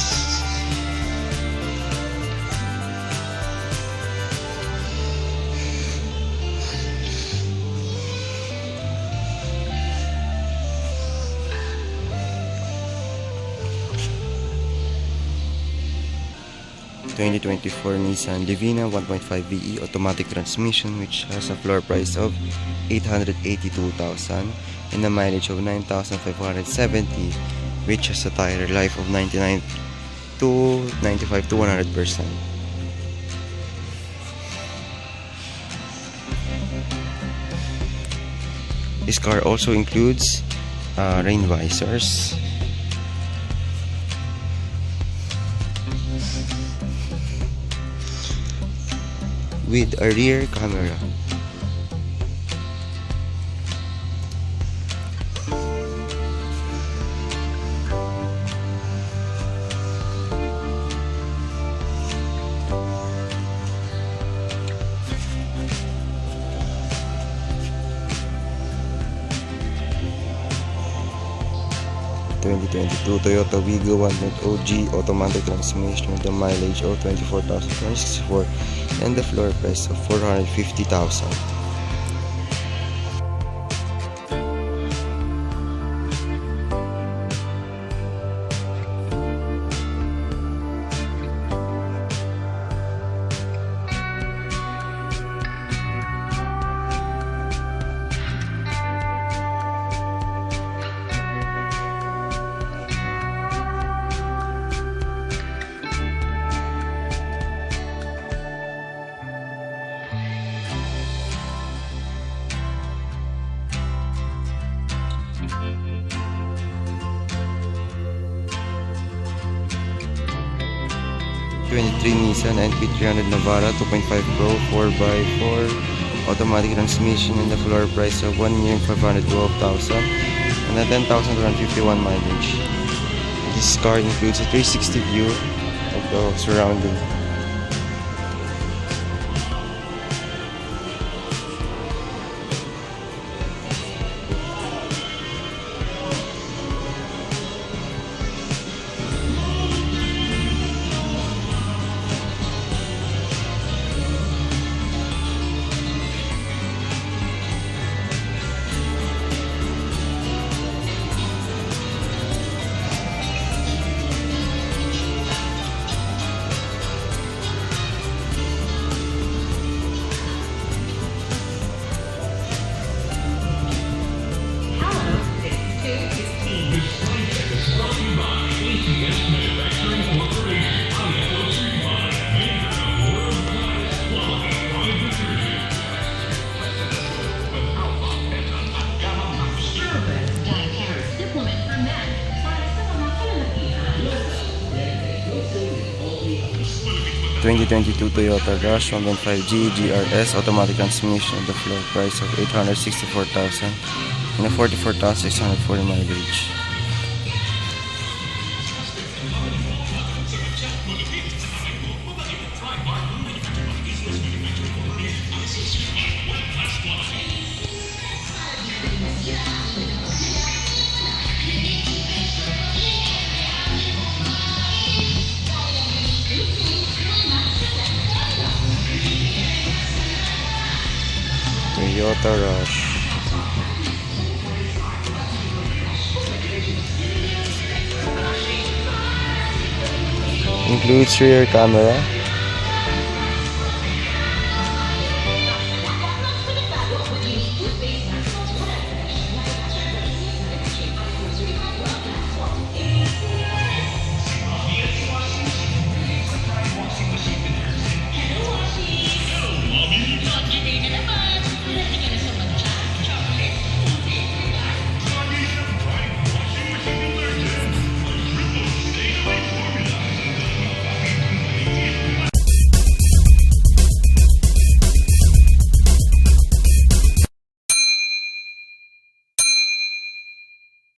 (2024) Nissan Livina 1.5 VE automatic transmission, which has a floor price of 882,000 and a mileage of 9,570, which has a tire life of 95 to 100%. This car also includes rain visors, with a rear camera. Toyota Wigo 1.0G automatic transmission with a mileage of 24,264 and the floor price of 450,000. Nissan NP300 Navara 2.5 Pro 4x4 automatic transmission and the floor price of 1,512,000 and a 10,151 mileage. This car includes a 360 view of the surrounding. (2022) Toyota Rush 1.5G GRS automatic transmission, the floor price of 864,000 and a 44,640 mileage. Toyota Rush. Includes rear camera,